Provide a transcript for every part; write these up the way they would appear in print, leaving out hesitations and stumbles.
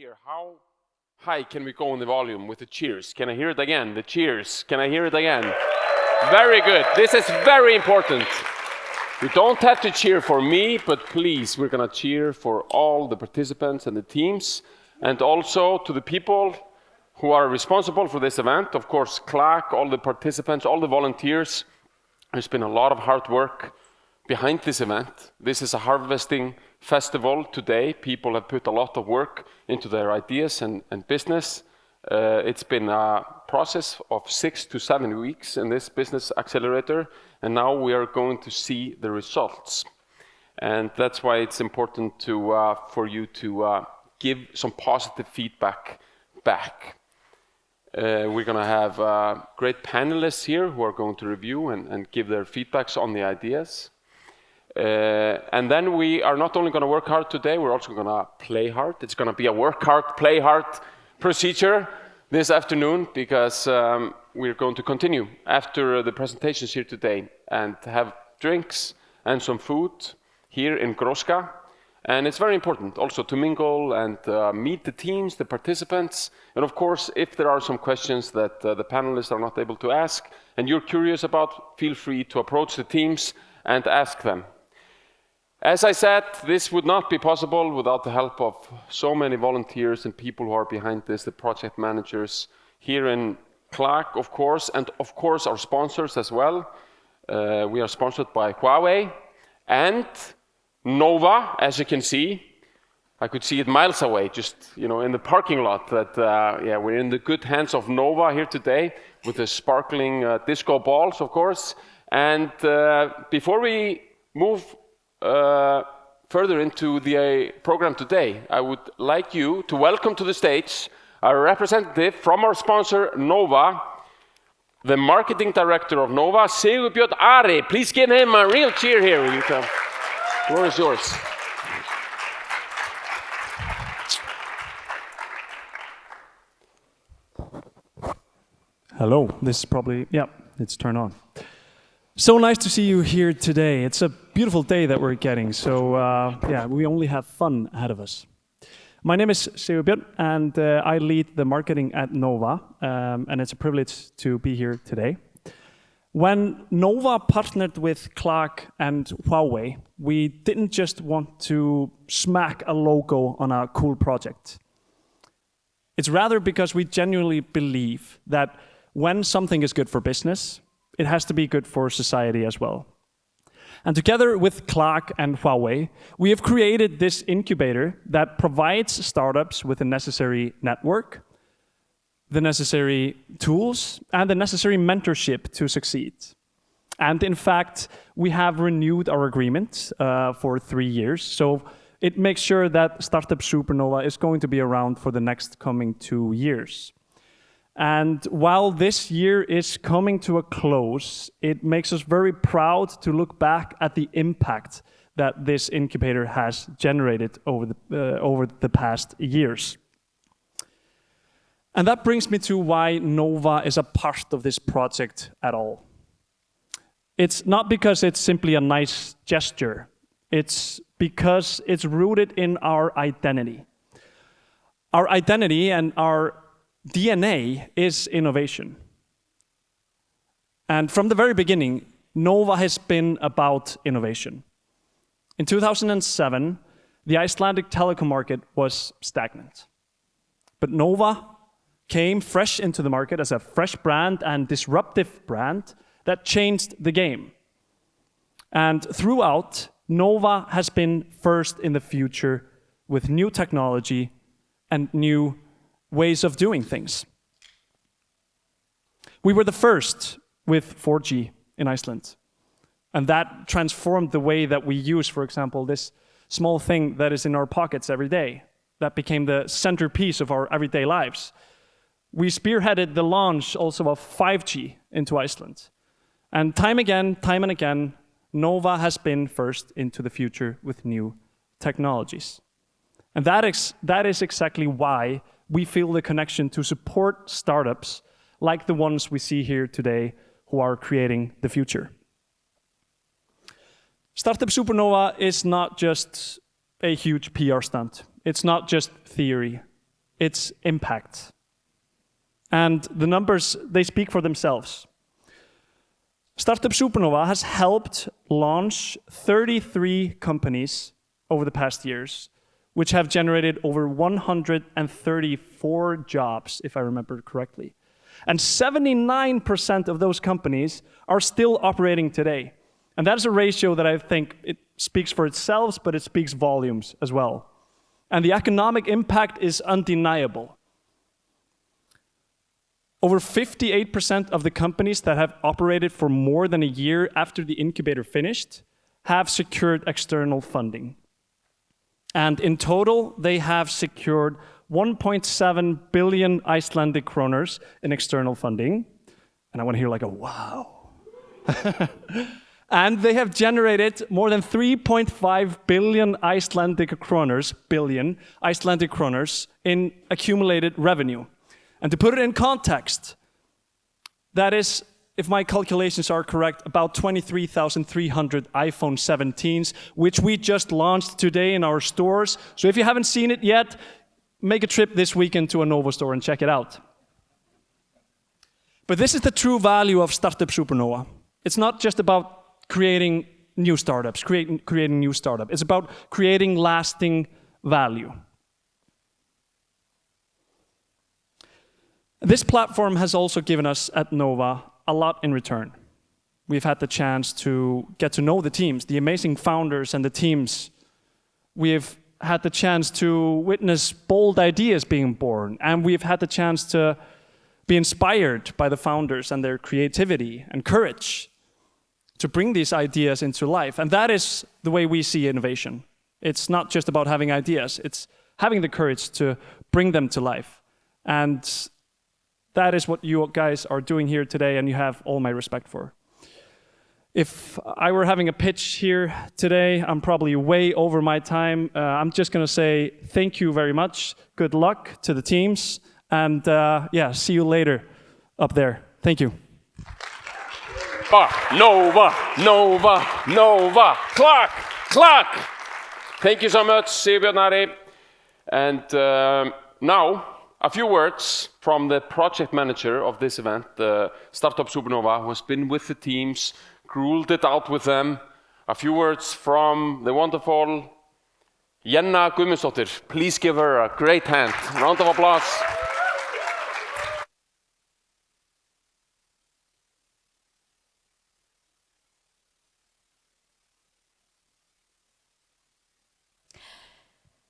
here. How high can we go in the volume with the cheers? Can I hear it again? The cheers. Can I hear it again? Very good. This is very important. You don't have to cheer for me, but please, we're going to cheer for all the participants and the teams, and also to the people who are responsible for this event. Of course, Clark, all the participants, all the volunteers. There's been a lot of hard work behind this event. This is a harvesting festival today. People have put a lot of work into their ideas and business. It's been a process of 6 to 7 weeks in this business accelerator, and now we are going to see the results. And that's why it's important for you to give some positive feedback back. We're going to have great panelists here who are going to review and give their feedbacks on the ideas. And then we are not only going to work hard today, we're also going to play hard. It's going to be a work hard, play hard procedure this afternoon, because we're going to continue after the presentations here today and have drinks and some food here in Gróska. And it's very important also to mingle and meet the teams, the participants. And of course, if there are some questions that the panelists are not able to ask and you're curious about, feel free to approach the teams and ask them. As I said, this would not be possible without the help of so many volunteers and people who are behind this, the project managers here in Clark, of course, and of course our sponsors as well. We are sponsored by Huawei and Nova, as you can see. I could see it miles away, just in the parking lot. That we're in the good hands of Nova here today with the sparkling disco balls, of course. And before we move further into the program today, I would like you to welcome to the stage a representative from our sponsor Nova, the marketing director of Nova, Sigurbjörn Ari. Please give him a real cheer here. The floor is yours. Hello, this is probably, it's turned on. So nice to see you here today. It's a beautiful day that we're getting, so we only have fun ahead of us. My name is Sigurbjörn, and I lead the marketing at Nova, and it's a privilege to be here today. When Nova partnered with Clark and Huawei, we didn't just want to smack a logo on a cool project. It's rather because we genuinely believe that when something is good for business, it has to be good for society as well. And together with Clark and Huawei, we have created this incubator that provides startups with the necessary network, the necessary tools, and the necessary mentorship to succeed. And in fact, we have renewed our agreement for 3 years, so it makes sure that Startup SuperNova is going to be around for the next coming 2 years. And while this year is coming to a close, it makes us very proud to look back at the impact that this incubator has generated over the past years. And that brings me to why Nova is a part of this project at all. It's not because it's simply a nice gesture. It's because it's rooted in our identity. Our identity and our DNA is innovation. And from the very beginning, Nova has been about innovation. In 2007, the Icelandic telecom market was stagnant. But Nova came fresh into the market as a fresh brand and disruptive brand that changed the game. And throughout, Nova has been first in the future with new technology and new ways of doing things. We were the first with 4G in Iceland, and that transformed the way that we use, for example, this small thing that is in our pockets every day. That became the centerpiece of our everyday lives. We spearheaded the launch also of 5G into Iceland. And time and again, Nova has been first into the future with new technologies. And that is exactly why we feel the connection to support startups like the ones we see here today who are creating the future. Startup SuperNova is not just a huge PR stunt. It's not just theory. its impact. And the numbers, they speak for themselves. Startup SuperNova has helped launch 33 companies over the past years, which have generated over 134 jobs, if I remember correctly. And 79% of those companies are still operating today. And that is a ratio that I think it speaks for itself, but it speaks volumes as well. And the economic impact is undeniable. Over 58% of the companies that have operated for more than a year after the incubator finished have secured external funding. And in total, they have secured 1.7 billion Icelandic kroners in external funding. And I want to hear like a wow. And they have generated more than 3.5 billion Icelandic kroners, in accumulated revenue. And to put it in context, that is, if my calculations are correct, about 23,300 iPhone 17s, which we just launched today in our stores. So if you haven't seen it yet, make a trip this weekend to a Nova store and check it out. But this is the true value of Startup SuperNova. It's not just about creating new startups, creating new startup. It's about creating lasting value. This platform has also given us at Nova a lot in return. We've had the chance to get to know the teams, the amazing founders and the teams. We've had the chance to witness bold ideas being born, and we've had the chance to be inspired by the founders and their creativity and courage to bring these ideas into life. And that is the way we see innovation. It's not just about having ideas, it's having the courage to bring them to life. And that is what you guys are doing here today, and you have all my respect for. If I were having a pitch here today, I'm probably way over my time. I'm just going to say thank you very much. Good luck to the teams. And see you later up there. Thank you. Nova, Nova, Nova. Clock, clock. Thank you so much, Sigurbjörn Ari. And now, a few words from the project manager of this event, Startup SuperNova, who has been with the teams, ruled it out with them. A few words from the wonderful Jenna Guðmundsdóttir. Please give her a great hand. Round of applause.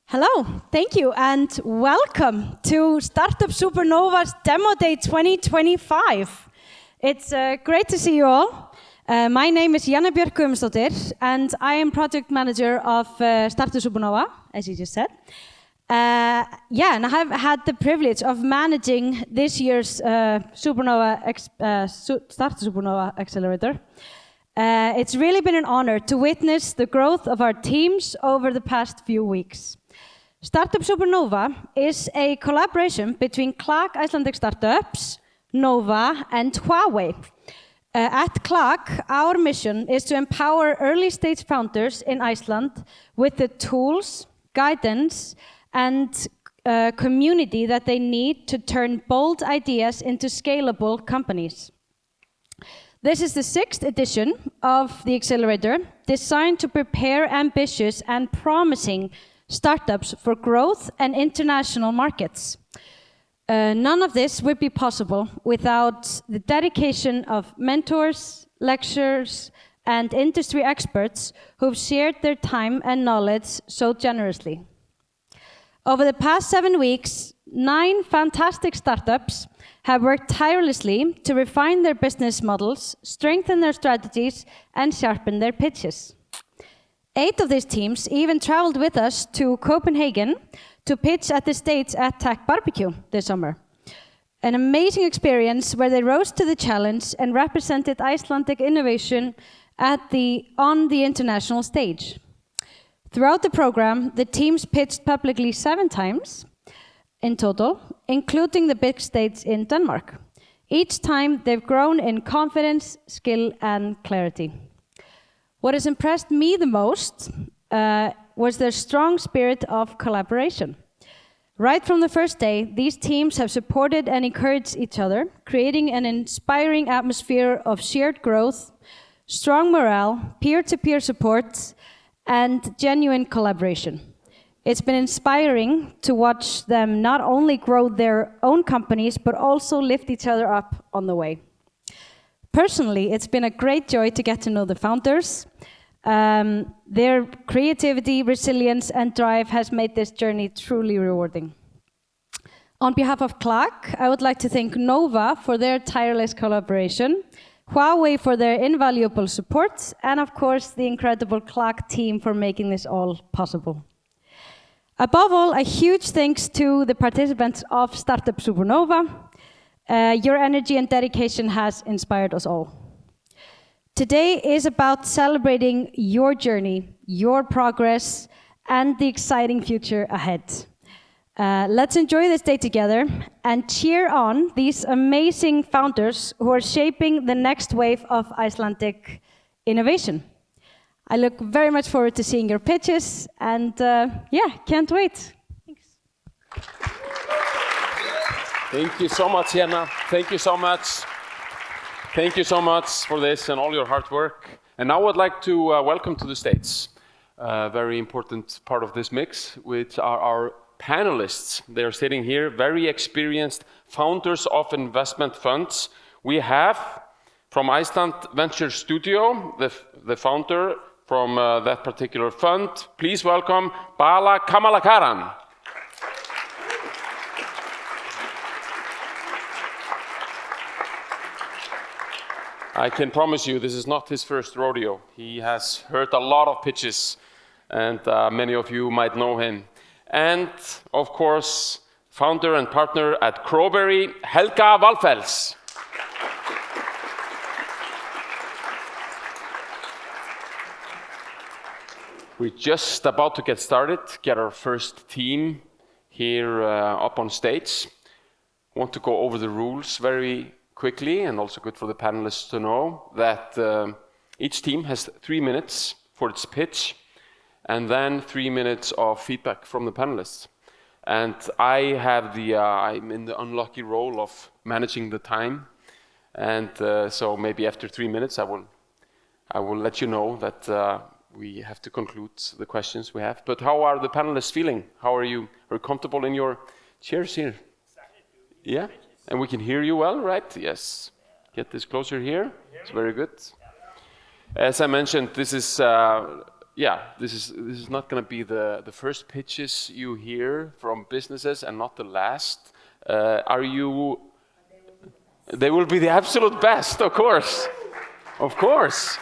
Hello, thank you, and welcome to Startup SuperNova's Demo Day 2025. It's great to see you all. My name is Jenna Björk Guðmundsdóttir, and I am project manager of Startup SuperNova, as you just said. And I have had the privilege of managing this year's Startup SuperNova Accelerator. It's really been an honor to witness the growth of our teams over the past few weeks. Startup SuperNova is a collaboration between CLAC Icelandic Startups, Nova, and Huawei. At CLAC, our mission is to empower early-stage founders in Iceland with the tools, guidance, and community that they need to turn bold ideas into scalable companies. This is the 6th edition of the accelerator, designed to prepare ambitious and promising startups for growth and international markets. None of this would be possible without the dedication of mentors, lecturers, and industry experts who've shared their time and knowledge so generously. Over the past 7 weeks, 9 fantastic startups have worked tirelessly to refine their business models, strengthen their strategies, and sharpen their pitches. 8 of these teams even traveled with us to Copenhagen to pitch at the stage at Tech Barbecue this summer. An amazing experience where they rose to the challenge and represented Icelandic innovation on the international stage. Throughout the program, the teams pitched publicly 7 times in total, including the big stage in Denmark. Each time, they've grown in confidence, skill, and clarity. What has impressed me the most was their strong spirit of collaboration. Right from the first day, these teams have supported and encouraged each other, creating an inspiring atmosphere of shared growth, strong morale, peer-to-peer support, and genuine collaboration. It's been inspiring to watch them not only grow their own companies, but also lift each other up on the way. Personally, it's been a great joy to get to know the founders. Their creativity, resilience, and drive has made this journey truly rewarding. On behalf of Clark, I would like to thank Nova for their tireless collaboration, Huawei for their invaluable support, and of course, the incredible Clark team for making this all possible. Above all, a huge thanks to the participants of Startup SuperNova. Your energy and dedication has inspired us all. Today is about celebrating your journey, your progress, and the exciting future ahead. Let's enjoy this day together and cheer on these amazing founders who are shaping the next wave of Icelandic innovation. I look very much forward to seeing your pitches, and can't wait. Thanks. Thank you so much, Jenna. Thank you so much. Thank you so much for this and all your hard work. And now I'd like to welcome to the stage a very important part of this mix, which are our panelists. They are sitting here, very experienced founders of investment funds. We have from Iceland Venture Studio, the founder from that particular fund. Please welcome Bala Kamalakaran. I can promise you this is not his first rodeo. He has heard a lot of pitches, and many of you might know him. And of course, founder and partner at Crowberry, Helga Valfells. We're just about to get started, get our first team here up on stage. Want to go over the rules very quickly, and also good for the panelists to know that each team has 3 minutes for its pitch, and then 3 minutes of feedback from the panelists. And I have I'm in the unlucky role of managing the time, and so maybe after 3 minutes I will let you know that we have to conclude the questions we have. But how are the panelists feeling? How are you? Are you comfortable in your chairs here? Yeah? And we can hear you well, right? Yes. Get this closer here. It's very good. As I mentioned, this is not going to be the first pitches you hear from businesses, and not the last. They will be the absolute best, of course. Of course.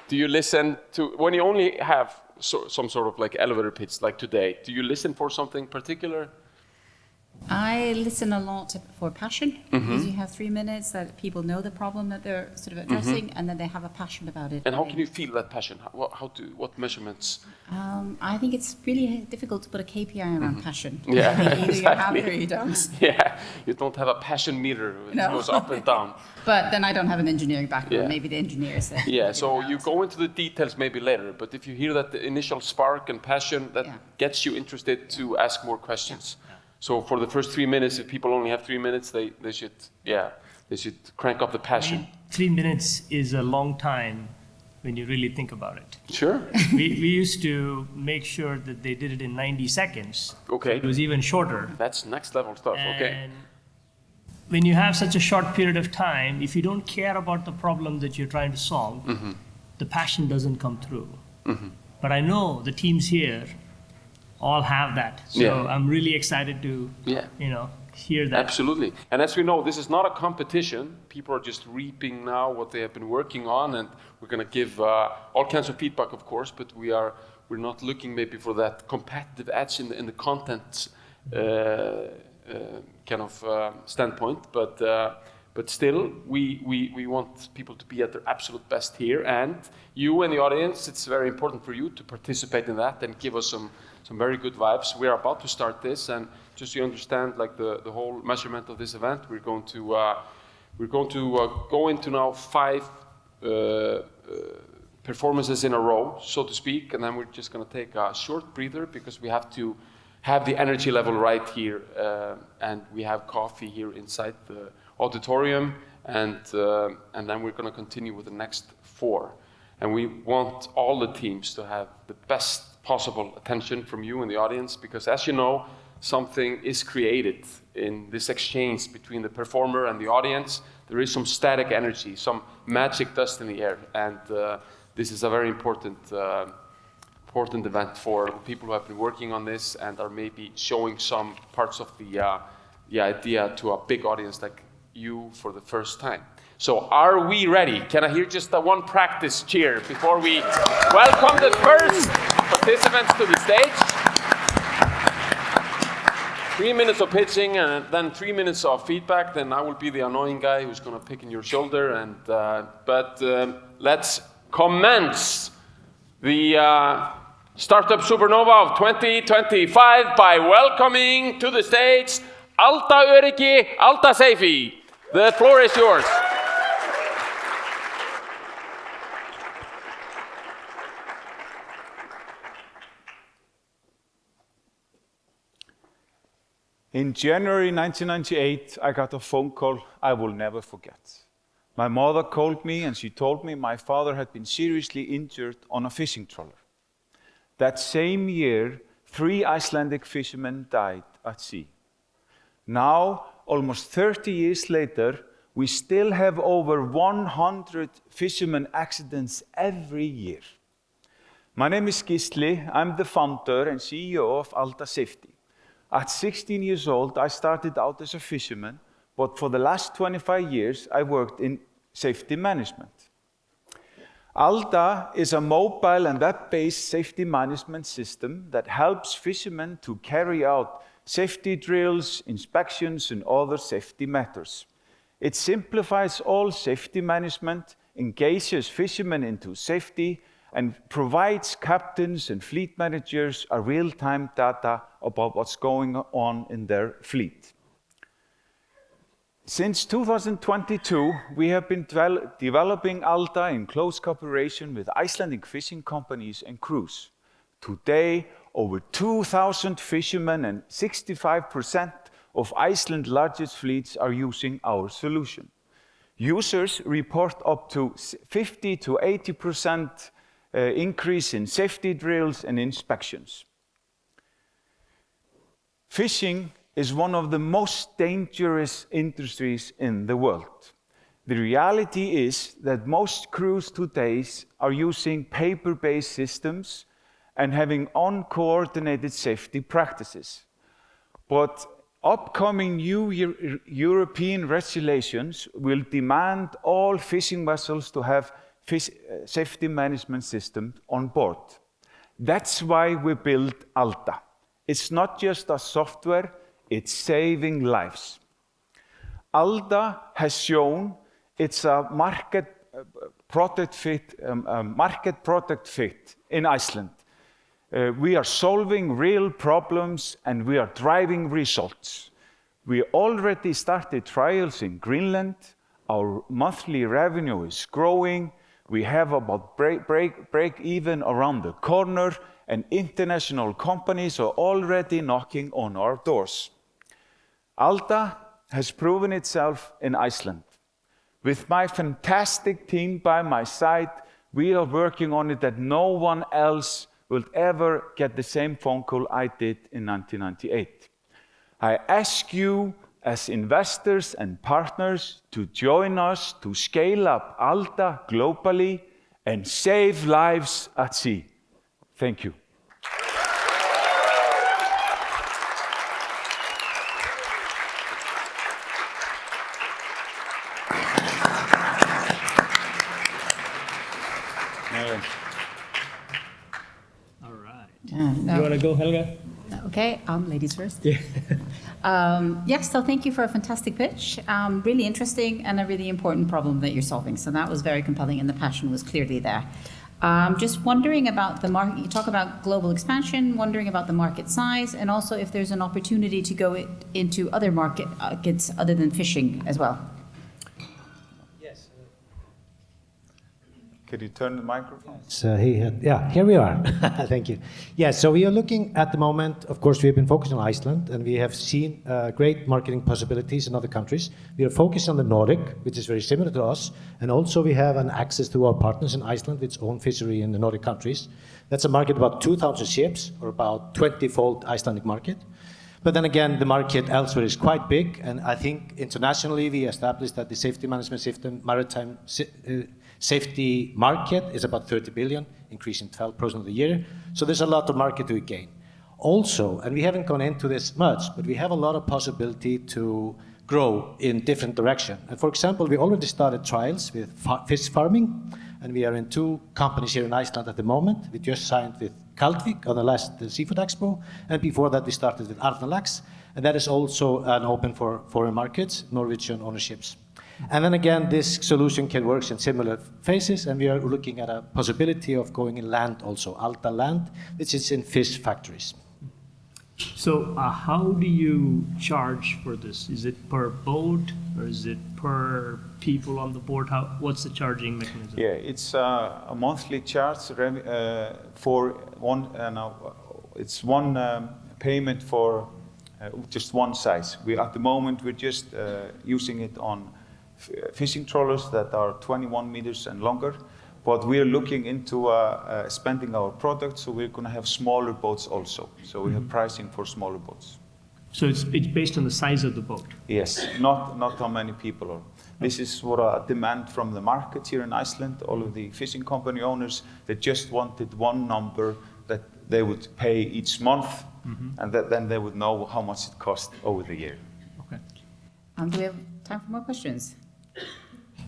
Do you listen to, when you only have some sort of like elevator pitch like today, do you listen for something particular? I listen a lot for passion, because you have 3 minutes that people know the problem that they're sort of addressing, and then they have a passion about it. And how can you feel that passion? What measurements? I think it's really difficult to put a KPI around passion. Yeah, I think either exactly. you have it or you don't. Yeah, you don't have a passion meter. It goes up and down. But then I don't have an engineering background. Yeah. Maybe the engineers. Yeah, so you go into the details maybe later, but if you hear that the initial spark and passion, that gets you interested to ask more questions. Yeah. So for the first 3 minutes, if people only have 3 minutes, they should crank up the passion. 3 minutes is a long time when you really think about it. Sure. we used to make sure that they did it in 90 seconds. Okay. It was even shorter. That's next level stuff, okay. And when you have such a short period of time, if you don't care about the problem that you're trying to solve, the passion doesn't come through. But I know the teams here all have that. So I'm really excited to hear that. Absolutely. And as we know, this is not a competition. People are just reaping now what they have been working on, and we're going to give all kinds of feedback, of course, but we're not looking maybe for that competitive edge in the content standpoint, but still we want people to be at their absolute best here, and you in the audience, it's very important for you to participate in that and give us some very good vibes. We are about to start this, and just so you understand, like the whole measurement of this event, we're going to go into now 5 performances in a row, so to speak, and then we're just going to take a short breather because we have to have the energy level right here, and we have coffee here inside the auditorium, and then we're going to continue with the next 4. And we want all the teams to have the best possible attention from you in the audience, because as you know, something is created in this exchange between the performer and the audience. There is some static energy, some magic dust in the air, and this is a very important event for people who have been working on this and are maybe showing some parts of the idea to a big audience like you for the first time. So are we ready? Can I hear just one practice cheer before we welcome the first participants to the stage? 3 minutes of pitching and then 3 minutes of feedback. Then I will be the annoying guy who's going to pick in your shoulder. But let's commence the Startup Supernova of 2025 by welcoming to the stage Alta Öryggi, Alta Seyfi. The floor is yours. In January 1998, I got a phone call I will never forget. My mother called me and she told me my father had been seriously injured on a fishing trawler. That same year, 3 Icelandic fishermen died at sea. Now, almost 30 years later, we still have over 100 fishermen accidents every year. My name is Gisli. I'm the founder and CEO of Alta Safety. At 16 years old, I started out as a fisherman, but for the last 25 years, I worked in safety management. Alta is a mobile and web-based safety management system that helps fishermen to carry out safety drills, inspections, and other safety matters. It simplifies all safety management, engages fishermen into safety, and provides captains and fleet managers a real-time data about what's going on in their fleet. Since 2022, we have been developing Alta in close cooperation with Icelandic fishing companies and crews. Today, over 2,000 fishermen and 65% of Iceland's largest fleets are using our solution. Users report up to 50 to 80% increase in safety drills and inspections. Fishing is one of the most dangerous industries in the world. The reality is that most crews today are using paper-based systems and having uncoordinated safety practices. But upcoming new European regulations will demand all fishing vessels to have safety management system on board. That's why we built Alta. It's not just a software, it's saving lives. Alta has shown it's a market product fit in Iceland. We are solving real problems and we are driving results. We already started trials in Greenland. Our monthly revenue is growing. We have about break even around the corner, and international companies are already knocking on our doors. Alta has proven itself in Iceland. With my fantastic team by my side, we are working on it that no one else will ever get the same phone call I did in 1998. I ask you as investors and partners to join us to scale up Alta globally and save lives at sea. Thank you. All right. No. You want to go, Helga? Okay, ladies first. Yeah. Yes, so thank you for a fantastic pitch. Really interesting and a really important problem that you're solving. So that was very compelling and the passion was clearly there. Just wondering about the market, you talk about global expansion, wondering about the market size, and also if there's an opportunity to go into other markets other than fishing as well. Yes. Could you turn the microphone? So here we are. Thank you. Yeah, so we are looking at the moment, of course, we have been focused on Iceland, and we have seen great marketing possibilities in other countries. We are focused on the Nordic, which is very similar to us, and also we have an access to our partners in Iceland, with its own fishery in the Nordic countries. That's a market of about 2,000 ships, or about 20-fold Icelandic market. But then again, the market elsewhere is quite big, and I think internationally we established that the safety management system, maritime safety market is about 30 billion, increasing 12% a year. So there's a lot of market to gain. Also, and we haven't gone into this much, but we have a lot of possibility to grow in different direction. And for example, we already started trials with fish farming, and we are in 2 companies here in Iceland at the moment. We just signed with Kaldvik on the last Seafood Expo, and before that we started with Arnarlax, and that is also open for foreign markets, Norwegian ownerships. And then again, this solution can work in similar phases, and we are looking at a possibility of going in land also, Alta land, which is in fish factories. So how do you charge for this? Is it per boat or is it per people on the board? What's the charging mechanism? Yeah, it's a monthly charge for one. It's one payment for just one size. At the moment we're just using it on fishing trawlers that are 21 meters and longer. But we are looking into expanding our product, so we're going to have smaller boats also. So we have pricing for smaller boats. So it's based on the size of the boat? Yes, not how many people are. This is what a demand from the market here in Iceland. All of the fishing company owners, they just wanted one number that they would pay each month, and then they would know how much it cost over the year. Okay. Do we have time for more questions?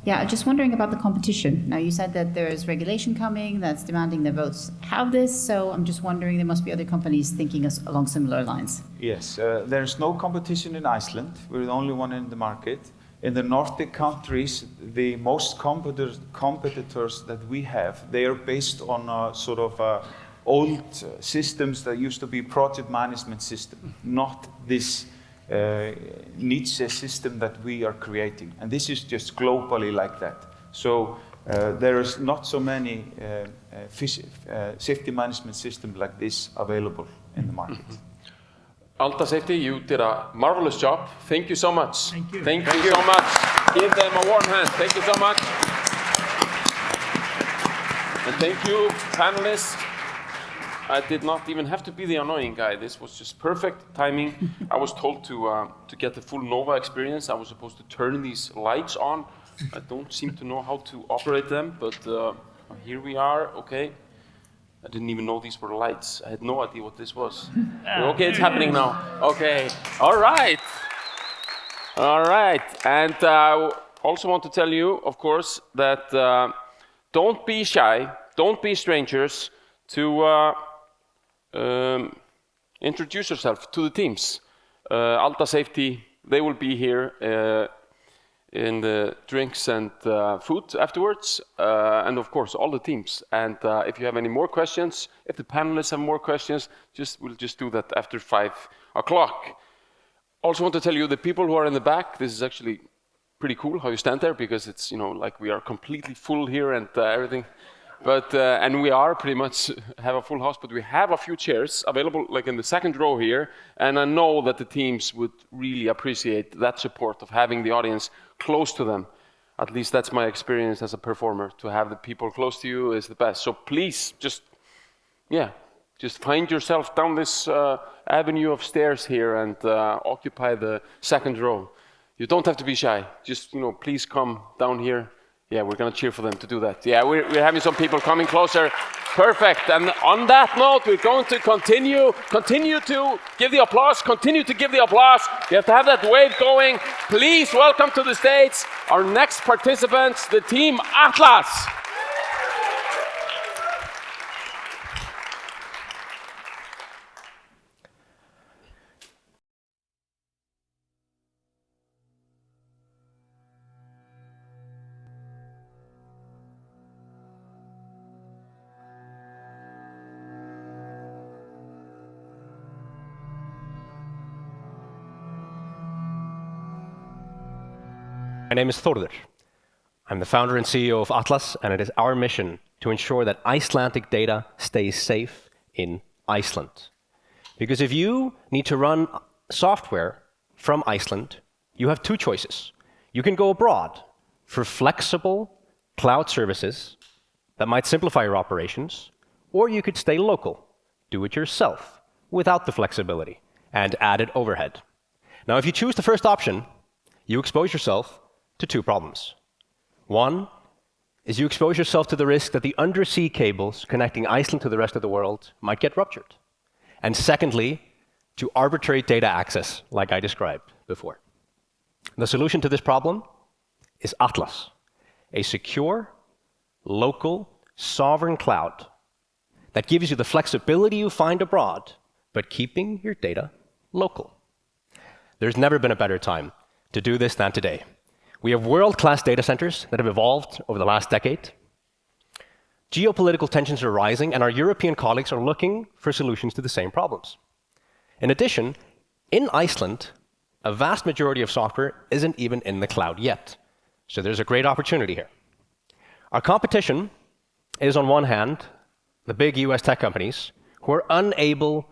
Yeah, just wondering about the competition. Now, you said that there's regulation coming that's demanding the boats have this, so I'm just wondering, there must be other companies thinking along similar lines. Yes, there's no competition in Iceland. We're the only one in the market. In the Nordic countries, the most competitors that we have, they are based on sort of old systems that used to be project management system, not this niche system that we are creating, and this is just globally like that. So there is not so many safety management systems like this available in the market. Alta Safety, you did a marvelous job. Thank you so much. Thank you. Thank you so much. Give them a warm hand. Thank you so much. And thank you, panelists. I did not even have to be the annoying guy. This was just perfect timing. I was told to get the full Nova experience, I was supposed to turn these lights on. I don't seem to know how to operate them, but here we are, okay. I didn't even know these were lights. I had no idea what this was. Okay, it's happening now. Okay, all right. All right, and I also want to tell you, of course, that don't be shy, don't be strangers, to introduce yourself to the teams. Alta Safety, they will be here in the drinks and food afterwards, and of course all the teams. And if you have any more questions, if the panelists have more questions, we'll just do that after 5 o'clock. Also want to tell you, the people who are in the back, this is actually pretty cool how you stand there, because it's, you know, like we are completely full here and everything. But and we are pretty much have a full house, but we have a few chairs available, like in the second row here, and I know that the teams would really appreciate that support of having the audience close to them. At least that's my experience as a performer. To have the people close to you is the best. So please, just find yourself down this avenue of stairs here and occupy the second row. You don't have to be shy. Just, you know, please come down here. Yeah, we're going to cheer for them to do that. Yeah, we're having some people coming closer. Perfect. And on that note, we're going to continue to give the applause, continue to give the applause. You have to have that wave going. Please welcome to the stage our next participants, the team Atlas. My name is Thorður. I'm the founder and CEO of Atlas, and it is our mission to ensure that Icelandic data stays safe in Iceland. Because if you need to run software from Iceland, you have two choices. You can go abroad for flexible cloud services that might simplify your operations, or you could stay local, do it yourself, without the flexibility and added overhead. Now, if you choose the first option, you expose yourself to two problems. One is you expose yourself to the risk that the undersea cables connecting Iceland to the rest of the world might get ruptured. And secondly, to arbitrary data access, like I described before. The solution to this problem is Atlas, a secure, local, sovereign cloud that gives you the flexibility you find abroad, but keeping your data local. There's never been a better time to do this than today. We have world-class data centers that have evolved over the last decade. Geopolitical tensions are rising, and our European colleagues are looking for solutions to the same problems. In addition, in Iceland, a vast majority of software isn't even in the cloud yet. So there's a great opportunity here. Our competition is, on one hand, the big US tech companies who are unable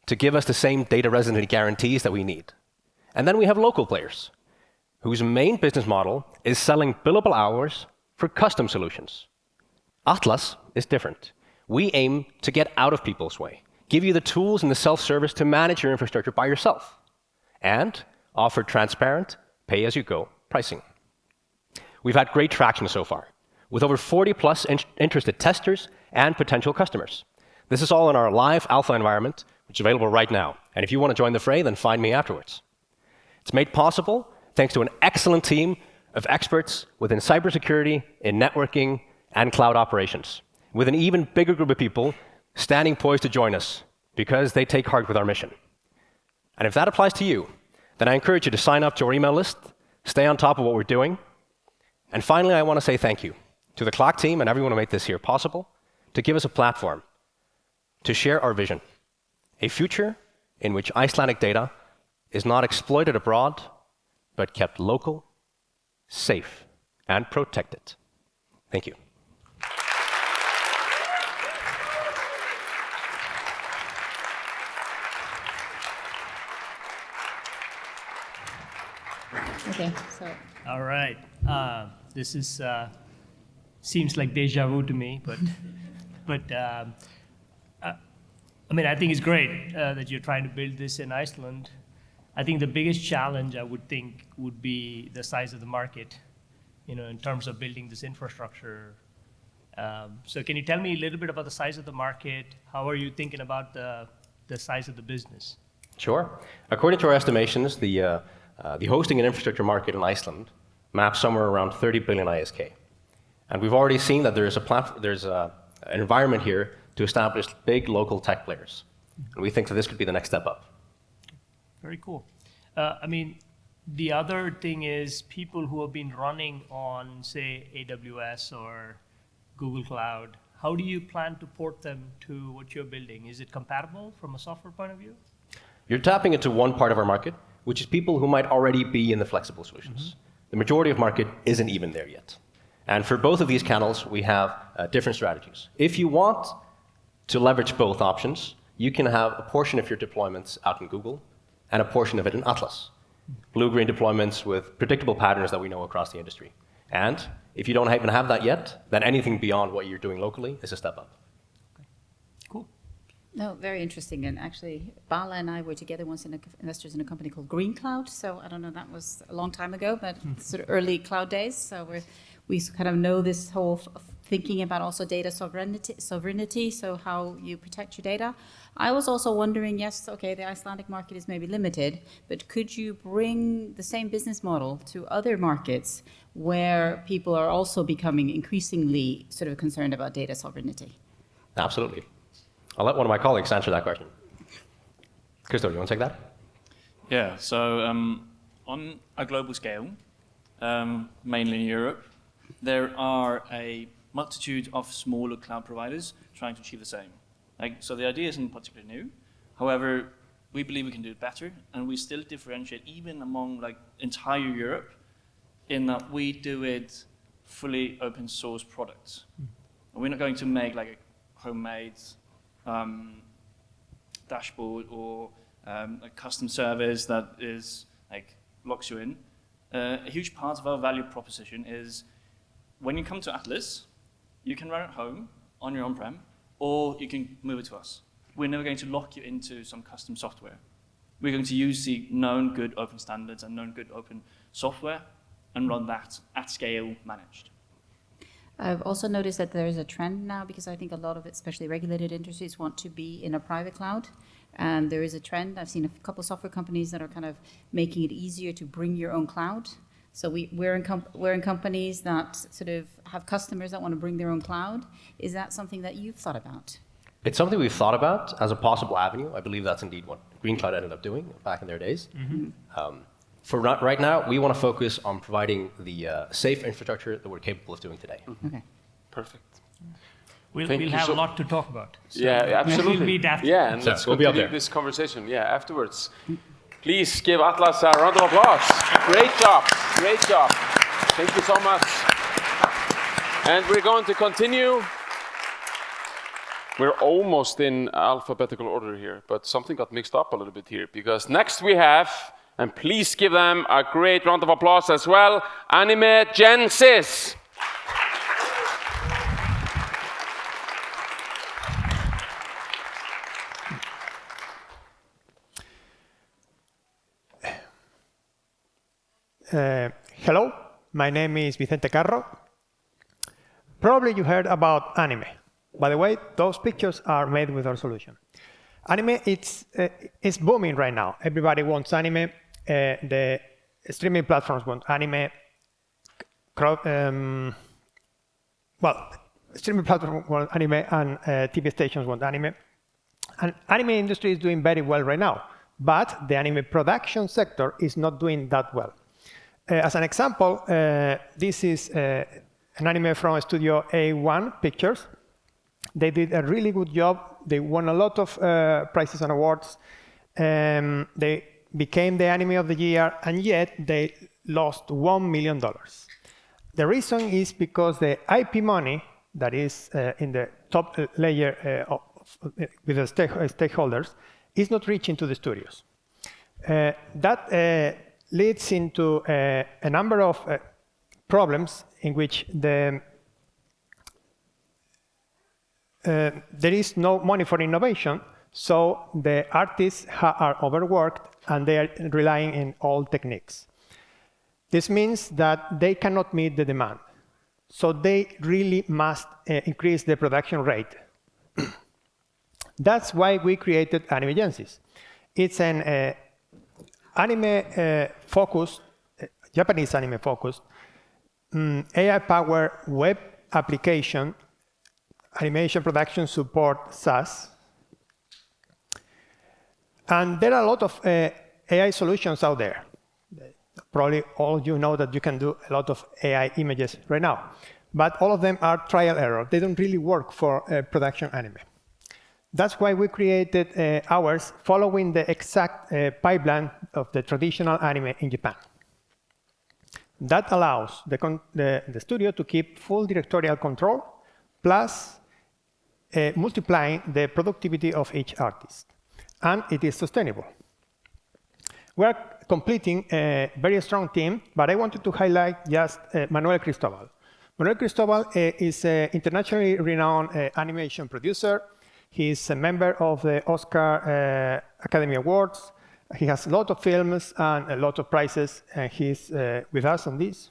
to give us the same data residency guarantees that we need. And then we have local players whose main business model is selling billable hours for custom solutions. Atlas is different. We aim to get out of people's way, give you the tools and the self-service to manage your infrastructure by yourself, and offer transparent, pay-as-you-go pricing. We've had great traction so far, with over 40+ interested testers and potential customers. This is all in our live alpha environment, which is available right now. And if you want to join the fray, then find me afterwards. It's made possible thanks to an excellent team of experts within cybersecurity, in networking, and cloud operations, with an even bigger group of people standing poised to join us because they take heart with our mission. And if that applies to you, then I encourage you to sign up to our email list, stay on top of what we're doing. And finally, I want to say thank you to the Clock team and everyone who made this here possible to give us a platform to share our vision, a future in which Icelandic data is not exploited abroad, but kept local, safe, and protected. Thank you. Okay, so All right. This is seems like deja vu to me, but I mean, I think it's great that you're trying to build this in Iceland. I think the biggest challenge I would think would be the size of the market, in terms of building this infrastructure. So can you tell me a little bit about the size of the market? How are you thinking about the size of the business? Sure. According to our estimations, the hosting and infrastructure market in Iceland maps somewhere around 30 billion ISK. And we've already seen that there's an environment here to establish big local tech players. And we think that this could be the next step up. Very cool. I mean, the other thing is people who have been running on, say, AWS or Google Cloud, how do you plan to port them to what you're building? Is it compatible from a software point of view? You're tapping into one part of our market, which is people who might already be in the flexible solutions. Mm-hmm. The majority of market isn't even there yet. And for both of these channels, we have different strategies. If you want to leverage both options, you can have a portion of your deployments out in Google and a portion of it in Atlas. Blue-green deployments with predictable patterns that we know across the industry. And if you don't even have that yet, then anything beyond what you're doing locally is a step up. Okay. Cool. no, very interesting. And actually, Bala and I were together once investors in a company called Green Cloud. So I don't know, that was a long time ago, but sort of early cloud days. So we kind of know this whole thinking about also data sovereignty, so how you protect your data. I was also wondering, yes, okay, the Icelandic market is maybe limited, but could you bring the same business model to other markets where people are also becoming increasingly sort of concerned about data sovereignty? Absolutely. I'll let one of my colleagues answer that question. Christo, you want to take that? Yeah, so on a global scale, mainly in Europe, there are a multitude of smaller cloud providers trying to achieve the same. So the idea isn't particularly new. However, we believe we can do it better, and we still differentiate even among entire Europe in that we do it fully open source products. We're not going to make like a homemade dashboard or a custom service that is like locks you in. A huge part of our value proposition is when you come to Atlas, you can run it home on your on-prem, or you can move it to us. We're never going to lock you into some custom software. We're going to use the known good open standards and known good open software and run that at scale managed. I've also noticed that there is a trend now, because I think a lot of, especially regulated industries, want to be in a private cloud. And there is a trend. I've seen a couple of software companies that are kind of making it easier to bring your own cloud. So we're in companies that sort of have customers that want to bring their own cloud. Is that something that you've thought about? It's something we've thought about as a possible avenue. I believe that's indeed what Green Cloud ended up doing back in their days. For right now, we want to focus on providing the safe infrastructure that we're capable of doing today. Okay. Perfect. We'll Thank you have so- a lot to talk about. So Yeah, absolutely. We'll meet after. Yeah, and So, let's we'll be up continue there. this conversation. Yeah, afterwards. Please give Atlas a round of applause. Great job. Great job. Thank you so much. And we're going to continue. We're almost in alphabetical order here, but something got mixed up a little bit here, because next we have, and please give them a great round of applause as well, Anime Genesis. Hello, my name is Vicente Carro. Probably you heard about anime. By the way, those pictures are made with our solution. Anime, it's booming right now. Everybody wants anime. The streaming platforms want anime. Streaming platforms want anime, and TV stations want anime. And anime industry is doing very well right now, but the anime production sector is not doing that well. As an example, this is an anime from Studio A1 Pictures. They did a really good job. They won a lot of prizes and awards. They became the anime of the year, and yet they lost $1 million. The reason is because the IP money that is in the top layer with the stakeholders is not reaching to the studios. That leads into a number of problems in which there is no money for innovation, so the artists are overworked and they are relying on old techniques. This means that they cannot meet the demand, so they really must increase the production rate. That's why we created Anime Genesis. It's an anime-focused, Japanese anime-focused, AI-powered web application, animation production support SaaS. And there are a lot of AI solutions out there. Probably all of you know that you can do a lot of AI images right now, but all of them are trial error. They don't really work for production anime. That's why we created ours, following the exact pipeline of the traditional anime in Japan. That allows the studio to keep full directorial control, plus multiplying the productivity of each artist. And it is sustainable. We're completing a very strong team, but I wanted to highlight just Manuel Cristobal. Manuel Cristobal is an internationally renowned animation producer. He's a member of the Oscar Academy Awards. He has a lot of films and a lot of prizes, and he's with us on this.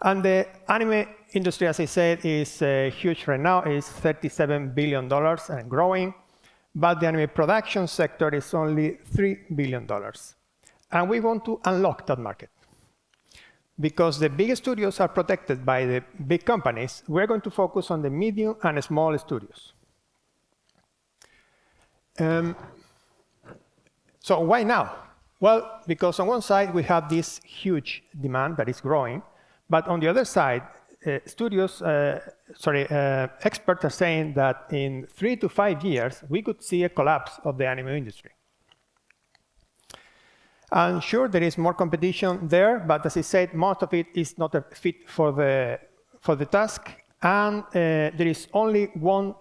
And the anime industry, as I said, is huge right now. It's $37 billion and growing. But the anime production sector is only $3 billion. And we want to unlock that market. Because the big studios are protected by the big companies, we're going to focus on the medium and small studios. So why now? Well, because on one side we have this huge demand that is growing, but on the other side, experts are saying that in 3 to 5 years we could see a collapse of the anime industry. And sure, there is more competition there, but as I said, most of it is not a fit for the task. And there is only one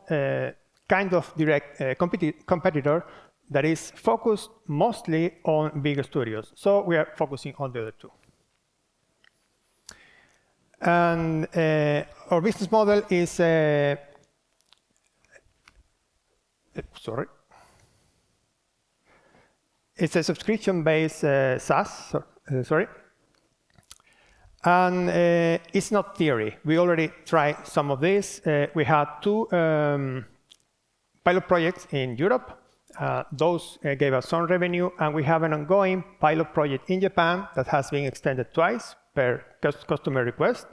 kind of direct competitor that is focused mostly on bigger studios. So we are focusing on the other two. And our business model is, sorry. It's a subscription-based SaaS, sorry. And it's not theory. We already tried some of this. We had 2 pilot projects in Europe. Those gave us some revenue, and we have an ongoing pilot project in Japan that has been extended twice per customer request.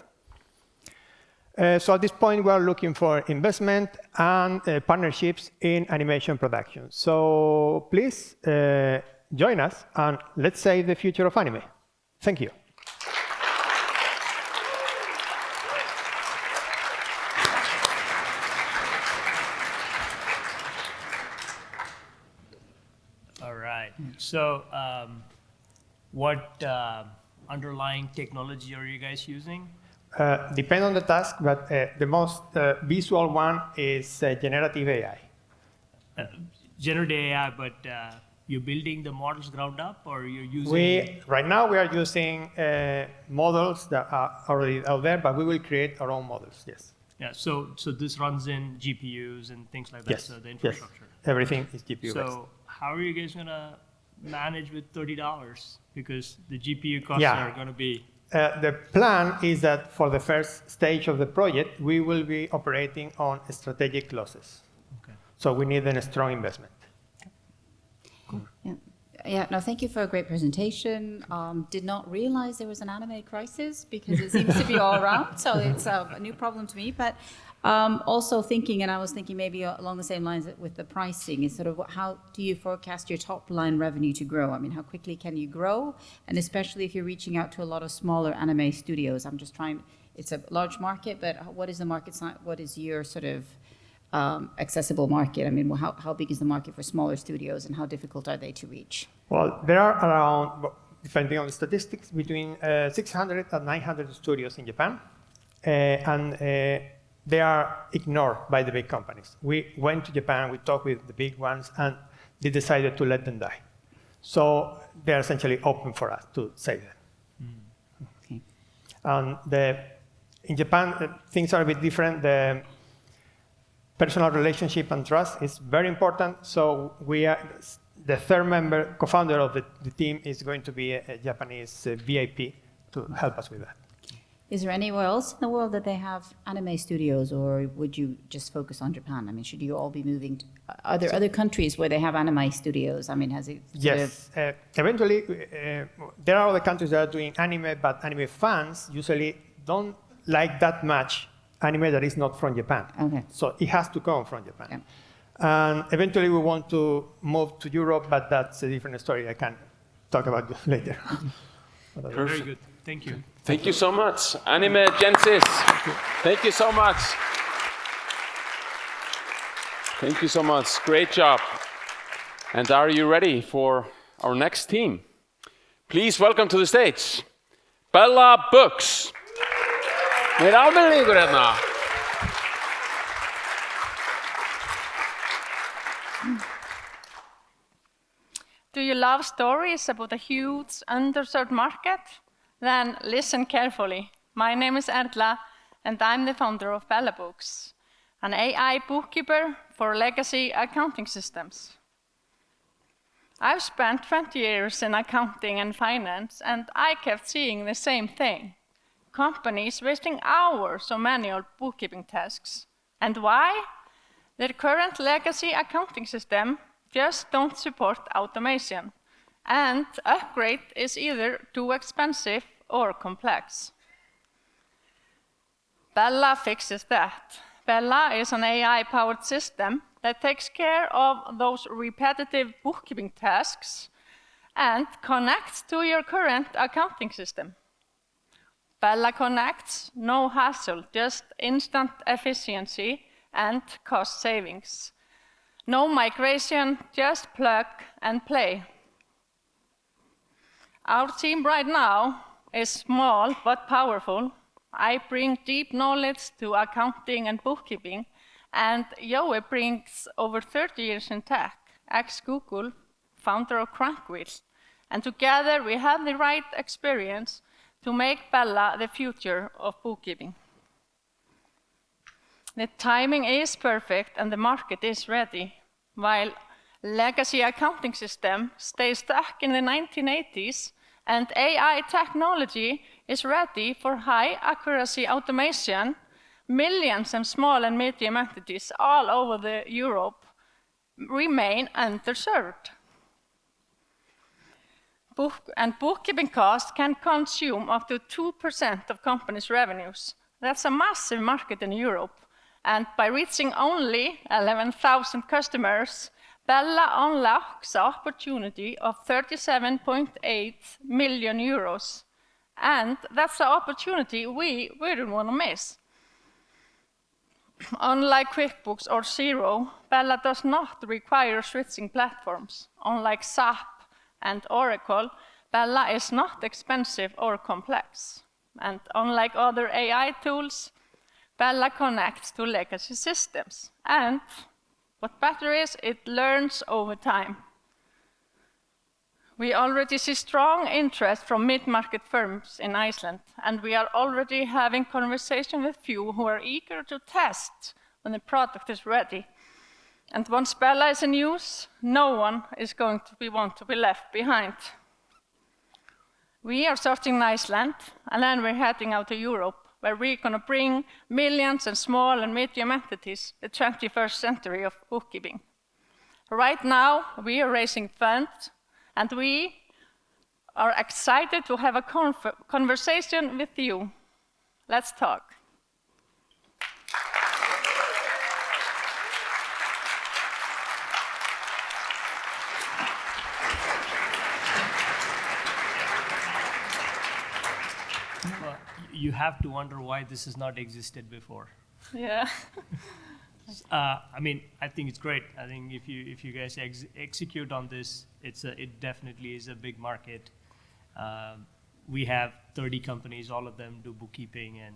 So at this point, we are looking for investment and partnerships in animation production. So please join us, and let's save the future of anime. Thank you. All right. So what underlying technology are you guys using? Depend on the task, but the most visual one is generative AI. Generative AI, but you're building the models ground up, or you're using? Right now we are using models that are already out there, but we will create our own models, yes. Yeah, so this runs in GPUs and things like that, Yes. so the infrastructure. Yes. Everything is GPU based. So how are you guys gonna manage with $30? Because the GPU costs are gonna be... The plan is that for the first stage of the project, we will be operating on strategic losses. Okay. So we need a strong investment. Yeah, no, thank you for a great presentation. Did not realize there was an anime crisis because it seems to be all around, so it's a new problem to me. But also thinking, and I was thinking maybe along the same lines with the pricing, is sort of how do you forecast your top line revenue to grow? I mean, how quickly can you grow? And especially if you're reaching out to a lot of smaller anime studios. I'm just trying, it's a large market, but what is the market size? What is your sort of accessible market? I mean, how big is the market for smaller studios, and how difficult are they to reach? Well, there are around, depending on the statistics, between 600 and 900 studios in Japan, and they are ignored by the big companies. We went to Japan, we talked with the big ones, and they decided to let them die. So they're essentially open for us to save them. Okay. And in Japan, things are a bit different. The personal relationship and trust is very important. So we are, the third member, co-founder of the team, is going to be a Japanese VIP to help us with that. Is there anywhere else in the world that they have anime studios, or would you just focus on Japan? I mean, should you all be moving? Are there other countries where they have anime studios? I mean, has it? Yes. Eventually, there are other countries that are doing anime, but anime fans usually don't like that much anime that is not from Japan. Okay. So it has to come from Japan. Yeah. And eventually we want to move to Europe, but that's a different story I can talk about later. Very good. Thank you. Thank you so much. Anime Genesis. Thank you so much. Thank you so much. Great job. And are you ready for our next team? Please welcome to the stage, Bella Books. Med Almenligorna. Do you love stories about a huge underserved market? Then listen carefully. My name is Erla, and I'm the founder of Bella Books, an AI bookkeeper for legacy accounting systems. I've spent 20 years in accounting and finance, and I kept seeing the same thing. Companies wasting hours on manual bookkeeping tasks. And why? Their current legacy accounting system just don't support automation, and upgrade is either too expensive or complex. Bella fixes that. Bella is an AI-powered system that takes care of those repetitive bookkeeping tasks and connects to your current accounting system. Bella connects, no hassle, just instant efficiency and cost savings. No migration, just plug and play. Our team right now is small but powerful. I bring deep knowledge to accounting and bookkeeping, and Jói brings over 30 years in tech, ex-Google, founder of Crankwheel. And together we have the right experience to make Bella the future of bookkeeping. The timing is perfect and the market is ready. While legacy accounting system stays stuck in the 1980s and AI technology is ready for high accuracy automation, millions of small and medium entities all over Europe remain underserved. Bookkeeping costs can consume up to 2% of companies' revenues. That's a massive market in Europe. And by reaching only 11,000 customers, Bella unlocks the opportunity of 37.8 million euros. And that's the opportunity we wouldn't want to miss. Unlike QuickBooks or Xero, Bella does not require switching platforms. Unlike SAP and Oracle, Bella is not expensive or complex. And unlike other AI tools, Bella connects to legacy systems. And what better is, it learns over time. We already see strong interest from mid-market firms in Iceland, and we are already having conversation with few who are eager to test when the product is ready. And once Bella is in use, no one is going to want to be left behind. We are starting in Iceland, and then we're heading out to Europe, where we're going to bring millions of small and medium entities the 21st century of bookkeeping. Right now, we are raising funds, and we are excited to have a conversation with you. Let's talk. You have to wonder why this has not existed before. Yeah. I mean, I think it's great. I think if you guys execute on this, it definitely is a big market. We have 30 companies, all of them do bookkeeping, and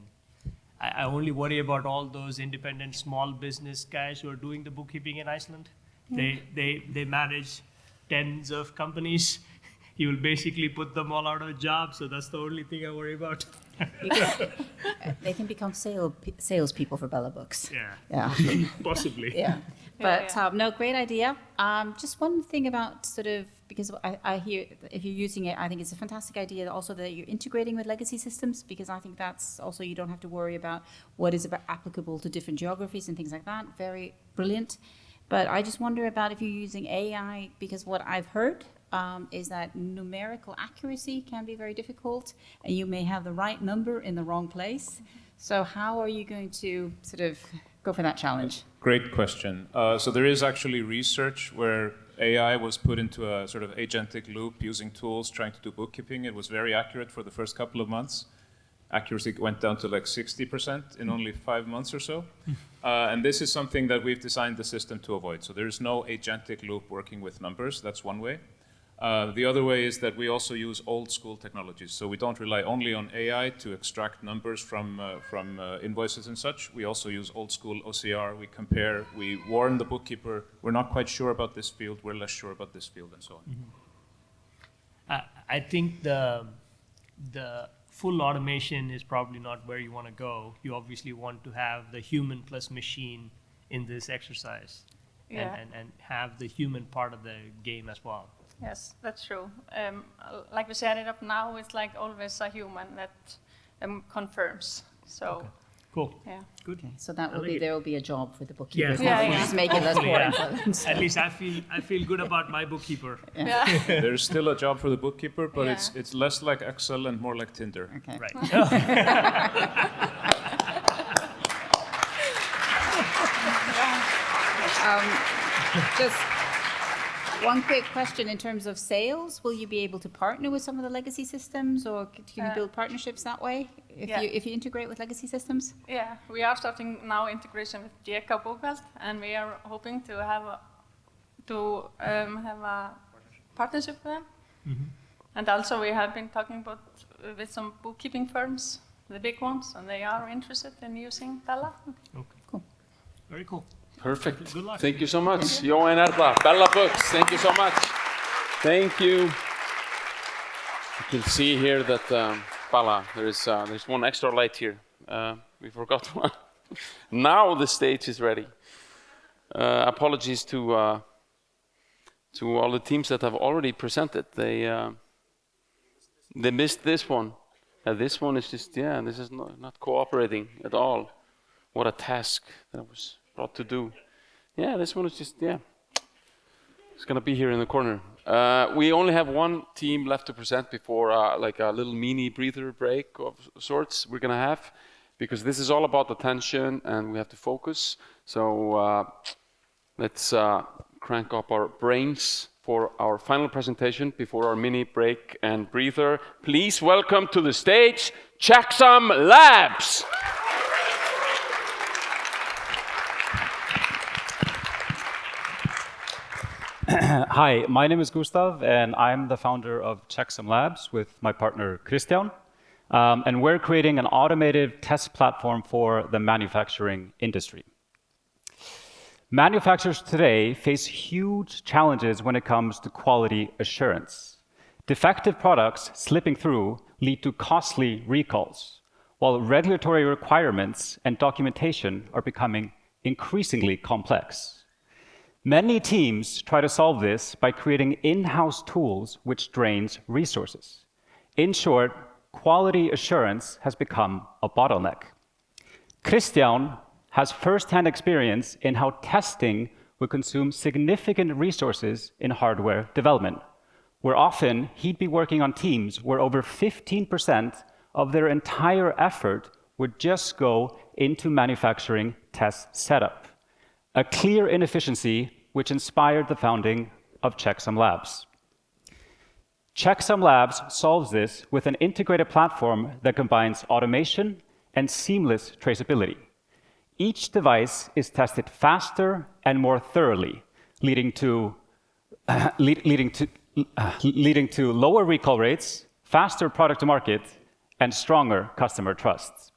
I only worry about all those independent small business guys who are doing the bookkeeping in Iceland. They manage tens of companies. He will basically put them all out of a job, so that's the only thing I worry about. They can become salespeople for Bella Books. Yeah. Possibly. Yeah. But no, great idea. Just one thing about sort of, because I hear if you're using it, I think it's a fantastic idea also that you're integrating with legacy systems, because I think that's also, you don't have to worry about what is applicable to different geographies and things like that. Very brilliant. But I just wonder about if you're using AI, because what I've heard is that numerical accuracy can be very difficult, and you may have the right number in the wrong place. So how are you going to sort of go for that challenge? Great question. So there is actually research where AI was put into a sort of agentic loop using tools trying to do bookkeeping. It was very accurate for the first couple of months. Accuracy went down to like 60% in only 5 months or so. And this is something that we've designed the system to avoid. So there is no agentic loop working with numbers. That's one way. The other way is that we also use old school technologies. So we don't rely only on AI to extract numbers from invoices and such. We also use old school OCR. We compare, we warn the bookkeeper, we're not quite sure about this field, we're less sure about this field, and so on. Mm-hmm. I think the full automation is probably not where you want to go. You obviously want to have the human plus machine in this exercise, and have the human part of the game as well. Yes, that's true. Like we set it up now, it's like always a human that confirms. So, okay. Cool. Yeah. Good. Okay. So that will be, there will be a job for the bookkeepers. Yeah. Just make it less boring for them. At least I feel good about my bookkeeper. Yeah. There's still a job for the bookkeeper, but it's less like Excel and more like Tinder. Okay. Right. Just one quick question in terms of sales. Will you be able to partner with some of the legacy systems, or can you build partnerships that way if you integrate with legacy systems? Yeah, we are starting now integration with JK Bókhald, and we are hoping to have a partnership with them. Mm-hmm. And also we have been talking about with some bookkeeping firms, the big ones, and they are interested in using Bella. Okay. Cool. Very cool. Perfect. Good luck. Thank you so much. Joe and Erla, Bella Books, thank you so much. Thank you. You can see here that, Bella, there's one extra light here. We forgot one. Now the stage is ready. Apologies to all the teams that have already presented. They missed this one. This one is just, this is not cooperating at all. What a task that was brought to do. This one is just, it's gonna be here in the corner. We only have one team left to present before like a little mini breather break of sorts we're gonna have, because this is all about attention and we have to focus. So let's crank up our brains for our final presentation before our mini break and breather. Please welcome to the stage, Checksum Labs. Hi, my name is Gustav, and I'm the founder of Checksum Labs with my partner Christian. And we're creating an automated test platform for the manufacturing industry. Manufacturers today face huge challenges when it comes to quality assurance. Defective products slipping through lead to costly recalls, while regulatory requirements and documentation are becoming increasingly complex. Many teams try to solve this by creating in-house tools which drains resources. In short, quality assurance has become a bottleneck. Christian has first-hand experience in how testing would consume significant resources in hardware development, where often he'd be working on teams where over 15% of their entire effort would just go into manufacturing test setup. A clear inefficiency which inspired the founding of Checksum Labs. Checksum Labs solves this with an integrated platform that combines automation and seamless traceability. Each device is tested faster and more thoroughly, leading to lower recall rates, faster product to market, and stronger customer trust.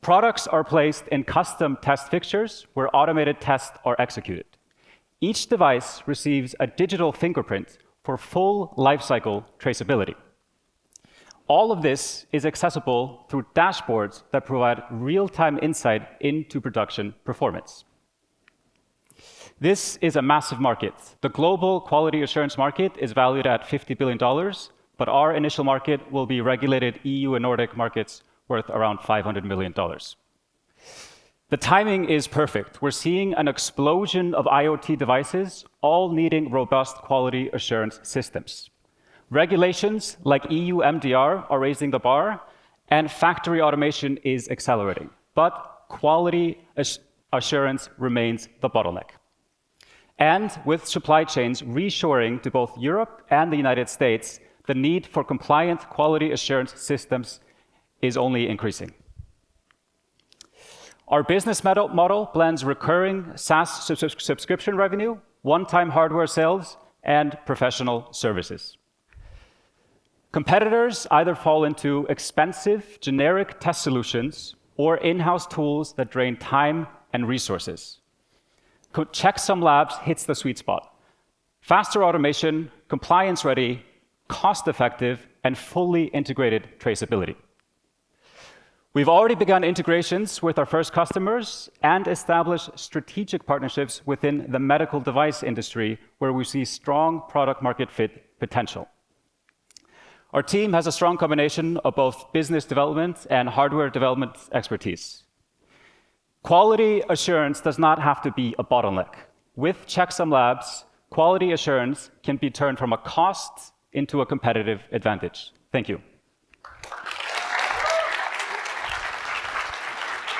Products are placed in custom test fixtures where automated tests are executed. Each device receives a digital fingerprint for full lifecycle traceability. All of this is accessible through dashboards that provide real-time insight into production performance. This is a massive market. The global quality assurance market is valued at $50 billion, but our initial market will be regulated EU and Nordic markets worth around $500 million. The timing is perfect. We're seeing an explosion of IoT devices, all needing robust quality assurance systems. Regulations like EU MDR are raising the bar, and factory automation is accelerating. But quality assurance remains the bottleneck. And with supply chains reshoring to both Europe and the United States, the need for compliant quality assurance systems is only increasing. Our business model blends recurring SaaS subscription revenue, one-time hardware sales, and professional services. Competitors either fall into expensive, generic test solutions or in-house tools that drain time and resources. Checksum Labs hits the sweet spot. Faster automation, compliance-ready, cost-effective, and fully integrated traceability. We've already begun integrations with our first customers and established strategic partnerships within the medical device industry where we see strong product market fit potential. Our team has a strong combination of both business development and hardware development expertise. Quality assurance does not have to be a bottleneck. With Checksum Labs, quality assurance can be turned from a cost into a competitive advantage. Thank you.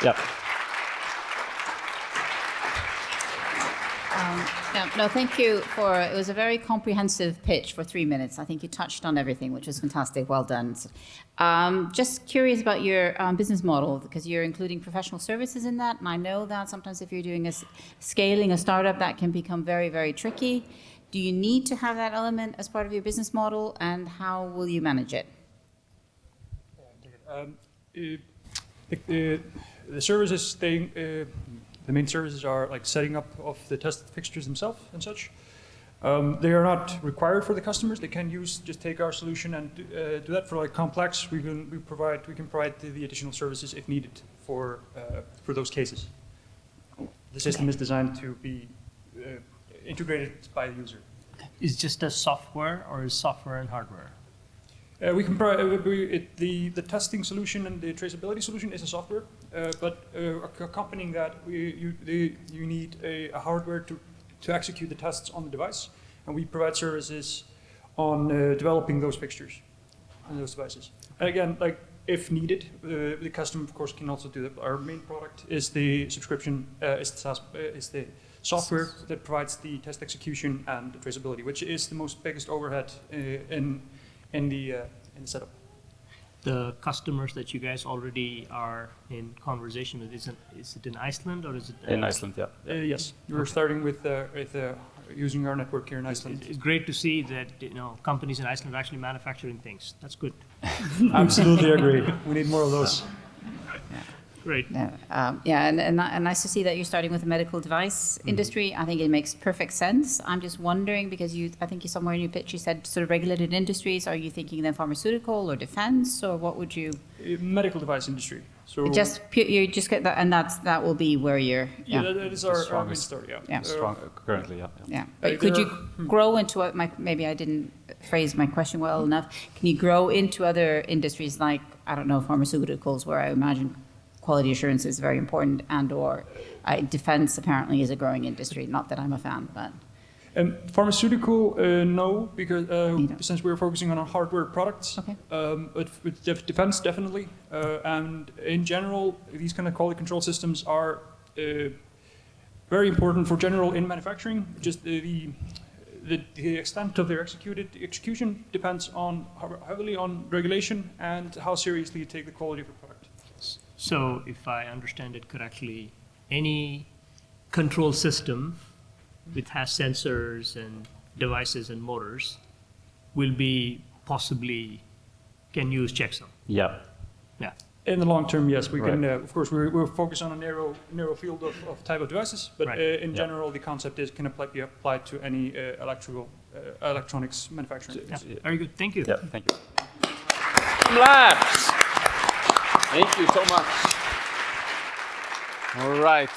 Yeah. No, thank you for, it was a very comprehensive pitch for 3 minutes. I think you touched on everything, which was fantastic. Well done. Just curious about your business model, because you're including professional services in that. And I know that sometimes if you're doing scaling a startup, that can become very, very tricky. Do you need to have that element as part of your business model, and how will you manage it? The services, the main services are like setting up of the test fixtures themselves and such. They are not required for the customers. They can just take our solution and do that. For like complex, we can provide the additional services if needed for those cases. The system is designed to be integrated by the user. Is just a software, or is software and hardware? We can provide the testing solution and the traceability solution is a software, but accompanying that, you need a hardware to execute the tests on the device, and we provide services on developing those fixtures on those devices. And again, like if needed, the customer of course can also do that. Our main product is the subscription, is the software that provides the test execution and the traceability, which is the biggest overhead in the setup. The customers that you guys already are in conversation with, is it in Iceland or is it? In Iceland, yeah. Yes, we're starting with using our network here in Iceland. It's great to see that companies in Iceland are actually manufacturing things. That's good. Absolutely agree. We need more of those. Great. And nice to see that you're starting with the medical device industry. I think it makes perfect sense. I'm just wondering, because I think you somewhere in your pitch you said sort of regulated industries. Are you thinking then pharmaceutical or defense, or what would you? Medical device industry. So you just get that, and that will be where you're. Yeah, that is our main story. Yeah. Strong, currently, yeah. Yeah, but could you grow into maybe I didn't phrase my question well enough. Can you grow into other industries like, I don't know, pharmaceuticals, where I imagine quality assurance is very important, and/or defense apparently is a growing industry. Not that I'm a fan, but. Pharmaceutical, no, because since we're focusing on our hardware products. Okay. But with defense, definitely. And in general, these kind of quality control systems are very important for general in manufacturing. Just the extent of their execution depends heavily on regulation and how seriously you take the quality of your product. So, if I understand it correctly, any control system which has sensors and devices and motors will be possibly can use checksum. Yeah. Yeah. In the long term, yes, we can. Of course, we're focused on a narrow field of type of devices, but in general, the concept can be applied to any electronics manufacturing. Yeah. Very good. Thank you. Yeah. Thank you. Labs. Thank you so much. All right.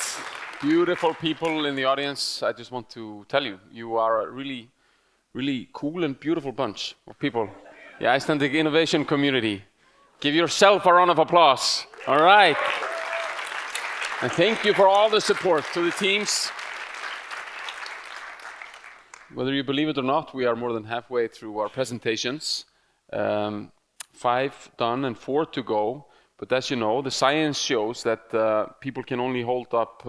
Beautiful people in the audience. I just want to tell you, you are a really, really cool and beautiful bunch of people. The Icelandic innovation community. Give yourself a round of applause. All right. And thank you for all the support to the teams. Whether you believe it or not, we are more than halfway through our presentations. 5 done and 4 to go. But as you know, the science shows that people can only hold up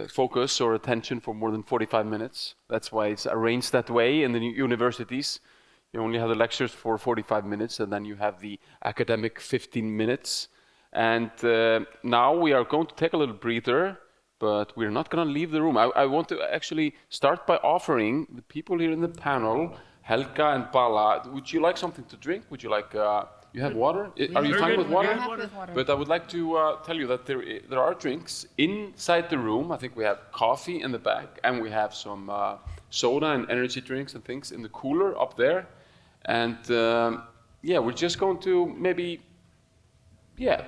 focus or attention for more than 45 minutes. That's why it's arranged that way in the universities. You only have the lectures for 45 minutes, and then you have the academic 15 minutes. And now we are going to take a little breather, but we're not going to leave the room. I want to actually start by offering the people here in the panel, Helga and Bala, would you like something to drink? Would you like... You have water? Are you fine with water? But I would like to tell you that there are drinks inside the room. I think we have coffee in the back, and we have some soda and energy drinks and things in the cooler up there. And yeah, we're just going to maybe,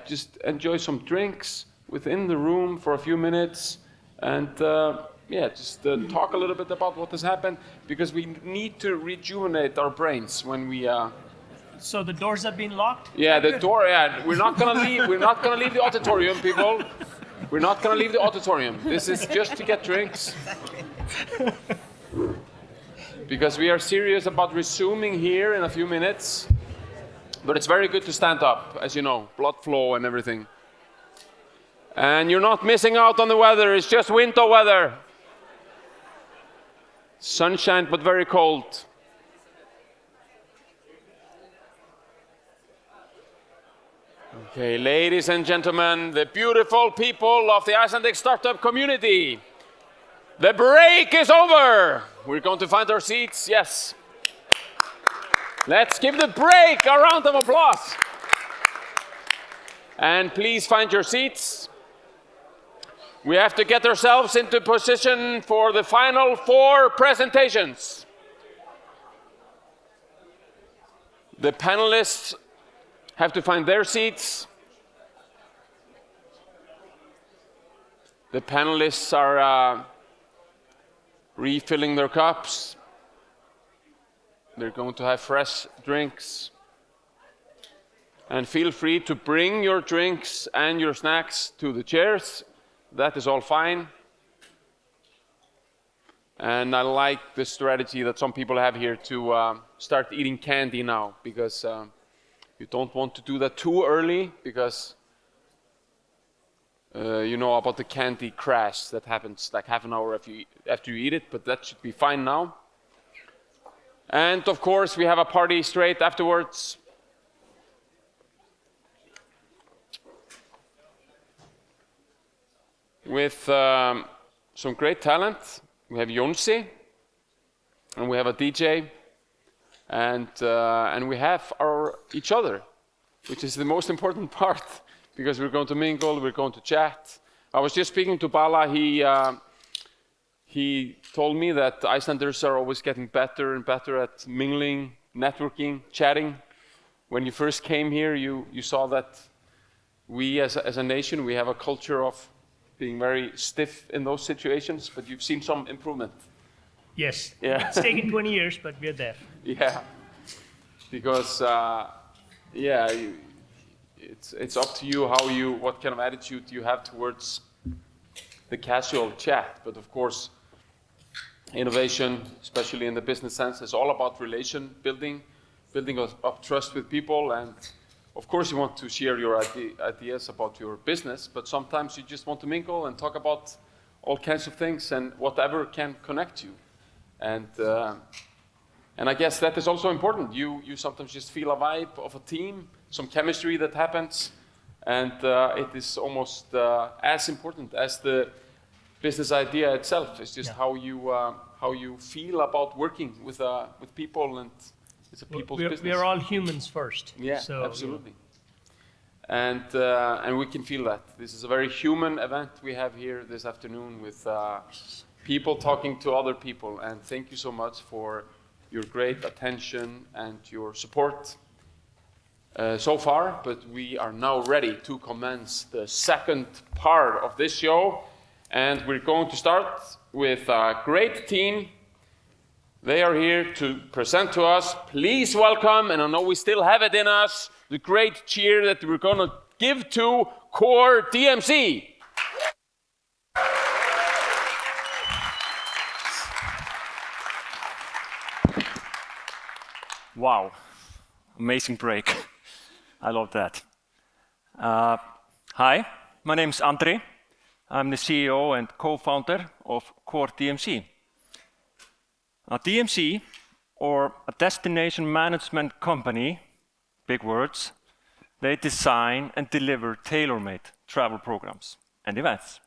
just enjoy some drinks within the room for a few minutes, and just talk a little bit about what has happened, because we need to rejuvenate our brains when we. So the doors have been locked? Yeah, the door. Yeah, we're not gonna leave. We're not gonna leave the auditorium, people. We're not gonna leave the auditorium. This is just to get drinks. Because we are serious about resuming here in a few minutes. But it's very good to stand up, as you know, blood flow and everything. And you're not missing out on the weather. It's just winter weather. Sunshine, but very cold. Okay, ladies and gentlemen, the beautiful people of the Icelandic startup community. The break is over. We're going to find our seats. Yes. Let's give the break a round of applause. And please find your seats. We have to get ourselves into position for the final 4 presentations. The panelists have to find their seats. The panelists are refilling their cups. They're going to have fresh drinks. And feel free to bring your drinks and your snacks to the chairs. That is all fine. And I like the strategy that some people have here to start eating candy now, because you don't want to do that too early, because you know about the candy crash that happens like half an hour after you eat it, but that should be fine now. And of course, we have a party straight afterwards. With some great talent. We have Jonsi, and we have a DJ, and we have each other, which is the most important part, because we're going to mingle, we're going to chat. I was just speaking to Bala. He told me that Icelanders are always getting better and better at mingling, networking, chatting. When you first came here, you saw that we as a nation, we have a culture of being very stiff in those situations, but you've seen some improvement. Yes. Yeah. It's taken 20 years, but we're there. Yeah. Because, it's up to you what kind of attitude you have towards the casual chat. But of course, innovation, especially in the business sense, is all about relation building up trust with people. And of course, you want to share your ideas about your business, but sometimes you just want to mingle and talk about all kinds of things and whatever can connect you. And I guess that is also important. You sometimes just feel a vibe of a team, some chemistry that happens, and it is almost as important as the business idea itself. It's just how you feel about working with people, and it's a people's business. We are all humans first. Yeah, so, absolutely. And we can feel that. This is a very human event we have here this afternoon, with people talking to other people. And thank you so much for your great attention and your support so far. But we are now ready to commence the second part of this show. And we're going to start with a great team. They are here to present to us. Please welcome, and I know we still have it in us, the great cheer that we're going to give to Core DMC. Wow, amazing break. I love that. Hi, my name is Andri. I'm the CEO and co-founder of Core DMC. A DMC, or a destination management company, big words, they design and deliver tailor-made travel programs and events.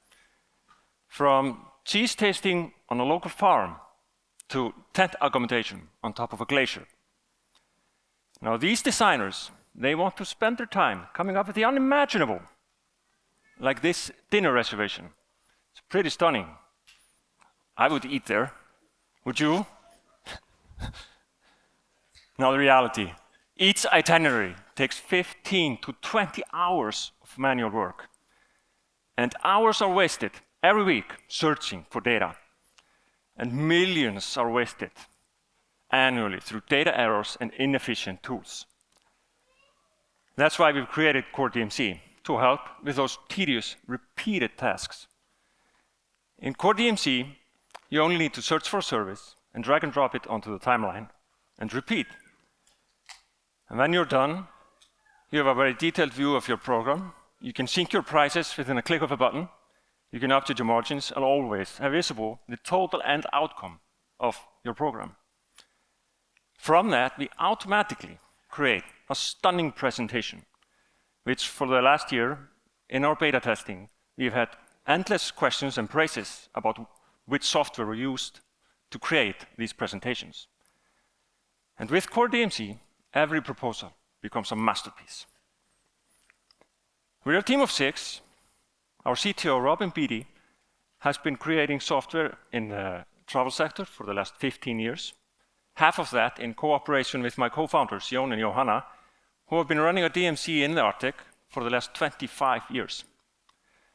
From cheese tasting on a local farm to tent accommodation on top of a glacier. Now these designers, they want to spend their time coming up with the unimaginable, like this dinner reservation. It's pretty stunning. I would eat there. Would you? Now the reality. Each itinerary takes 15 to 20 hours of manual work. And hours are wasted every week searching for data. And millions are wasted annually through data errors and inefficient tools. That's why we've created Core DMC, to help with those tedious, repeated tasks. In Core DMC, you only need to search for a service and drag and drop it onto the timeline and repeat. And when you're done, you have a very detailed view of your program. You can sync your prices within a click of a button. You can update your margins and always have visible the total end outcome of your program. From that, we automatically create a stunning presentation, which for the last year, in our beta testing, we've had endless questions and praises about which software were used to create these presentations. And with Core DMC, every proposal becomes a masterpiece. We're a team of 6. Our CTO, Robin Beatty, has been creating software in the travel sector for the last 15 years. Half of that in cooperation with my co-founders, Jon and Johanna, who have been running a DMC in the Arctic for the last 25 years.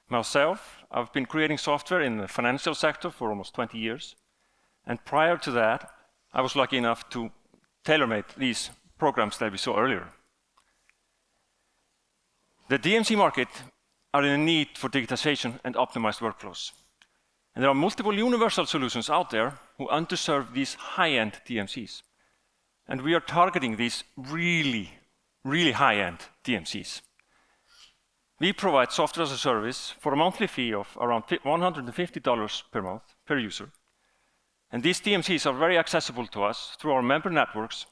Myself, I've been creating software in the financial sector for almost 20 years. And prior to that, I was lucky enough to tailor-made these programs that we saw earlier. The DMC market are in a need for digitization and optimized workflows. And there are multiple universal solutions out there who underserve these high-end DMCs. And we are targeting these really high-end DMCs. We provide software as a service for a monthly fee of around $150 per month per user. And these DMCs are very accessible to us through our member networks,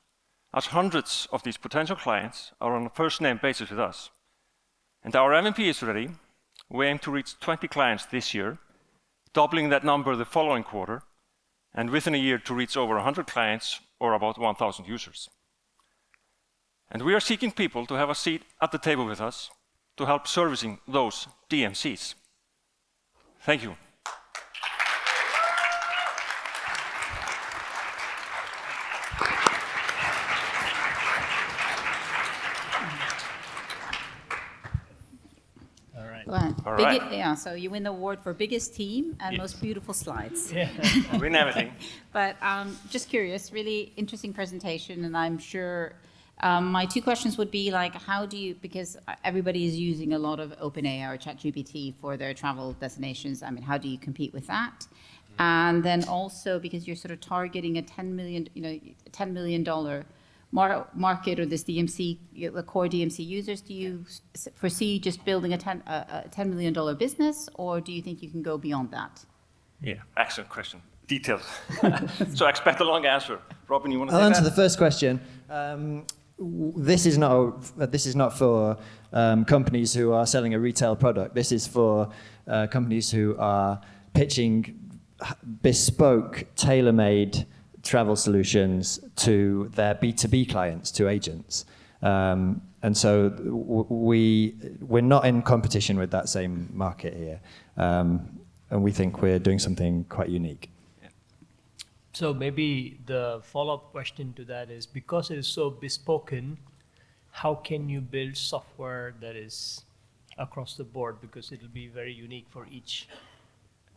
as hundreds of these potential clients are on a first-name basis with us. And our MVP is ready. We aim to reach 20 clients this year, doubling that number the following quarter, and within a year to reach over 100 clients or about 1,000 users. And we are seeking people to have a seat at the table with us to help servicing those DMCs. Thank you. All right. Yeah, so you win the award for biggest team and most beautiful slides. Yeah. Win everything. But just curious, really interesting presentation, and I'm sure my 2 questions would be like, how do you, because everybody is using a lot of OpenAI or ChatGPT for their travel destinations. I mean, how do you compete with that? And then also because you're sort of targeting a $10 million market, or this DMC, the core DMC users, do you foresee just building a $10 million business, or do you think you can go beyond that? Yeah, excellent question. Details. So I expect a long answer. Robin, you want to I'll take answer that? the first question. This is not for companies who are selling a retail product. This is for companies who are pitching bespoke, tailor-made travel solutions to their B2B clients, to agents. And so we're not in competition with that same market here. And we think we're doing something quite unique. So maybe the follow-up question to that is, because it is so bespoken, how can you build software that is across the board? Because it'll be very unique for each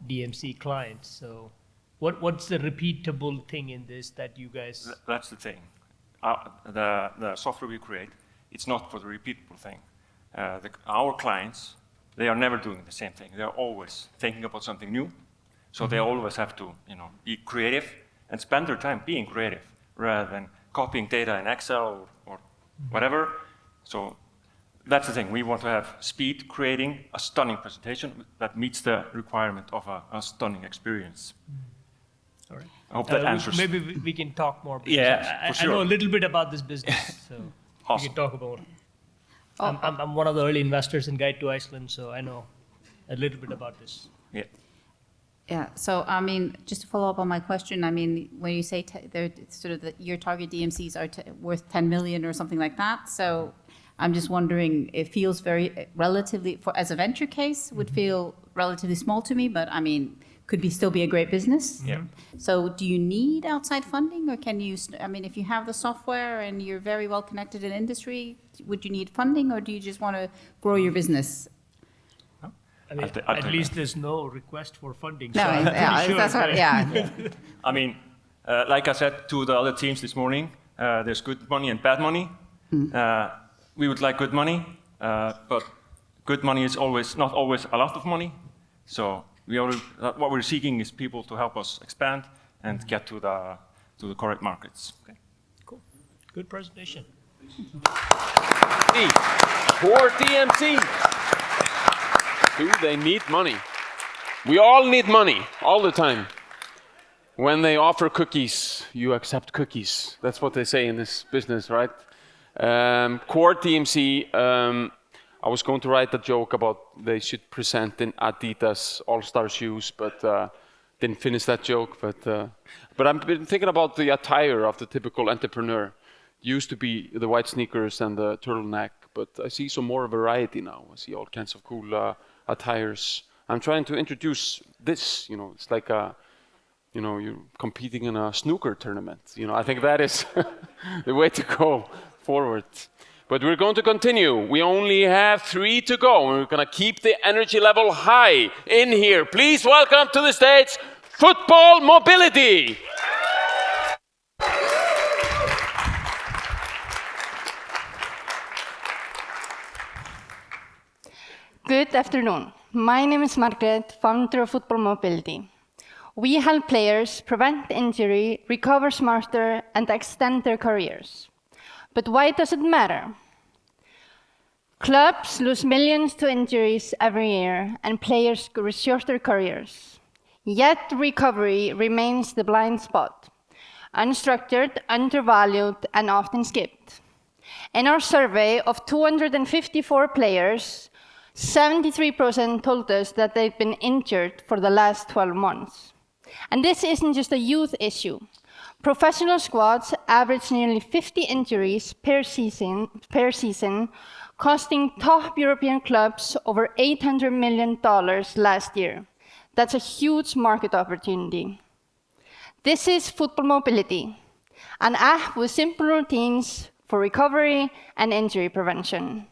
DMC client. So what's the repeatable thing in this that you guys... That's the thing. The software we create, it's not for the repeatable thing. Our clients, they are never doing the same thing. They are always thinking about something new. So they always have to, be creative and spend their time being creative rather than copying data in Excel or whatever. So that's the thing. We want to have speed, creating a stunning presentation that meets the requirement of a stunning experience. All right. I hope that answers. Maybe we can talk more. Yeah, for sure. I know a little bit about this business, so awesome. We can talk about it. I'm one of the early investors in Guide to Iceland, so I know a little bit about this. Yeah. Yeah. So I mean, just to follow up on my question, I mean, when you say they're sort of your target DMCs are worth 10 million or something like that, so I'm just wondering, it feels very relatively, as a venture case, would feel relatively small to me, but I mean, could still be a great business. Yeah. So do you need outside funding, or can you, I mean, if you have the software and you're very well connected in industry, would you need funding, or do you just want to grow your business? I mean, at least there's no request for funding. No, so I'm pretty sure. that's what, yeah. I mean, like I said to the other teams this morning, there's good money and bad money. We would like good money, but good money is not always a lot of money. So what we're seeking is people to help us expand and get to the correct markets. Okay. Cool. Good presentation. Core DMC. Do they need money? We all need money all the time. When they offer cookies, you accept cookies. That's what they say in this business, right? Core DMC, I was going to write a joke about they should present in Adidas All-Star shoes, but didn't finish that joke, but I've been thinking about the attire of the typical entrepreneur. Used to be the white sneakers and the turtleneck, but I see some more variety now. I see all kinds of cool attires. I'm trying to introduce this. It's like you're competing in a snooker tournament. I think that is the way to go forward. But we're going to continue. We only have 3 to go, and we're going to keep the energy level high in here. Please welcome to the stage Football Mobility. Good afternoon. My name is Margaret, founder of Football Mobility. We help players prevent injury, recover smarter, and extend their careers. But why does it matter? Clubs lose millions to injuries every year, and players short their careers. Yet recovery remains the blind spot, unstructured, undervalued, and often skipped. In our survey of 254 players, 73% told us that they've been injured for the last 12 months. And this isn't just a youth issue. Professional squads average nearly 50 injuries per season, costing top European clubs over $800 million last year. That's a huge market opportunity. This is Football Mobility, an app with simple routines for recovery and injury prevention.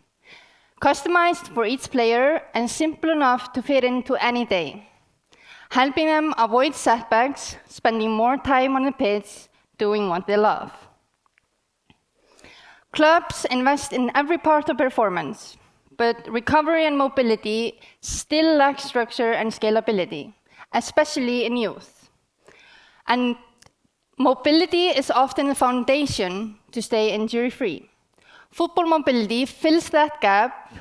Customized for each player and simple enough to fit into any day, helping them avoid setbacks, spending more time on the pitch, doing what they love. Clubs invest in every part of performance, but recovery and mobility still lack structure and scalability, especially in youth. And mobility is often the foundation to stay injury-free. Football Mobility fills that gap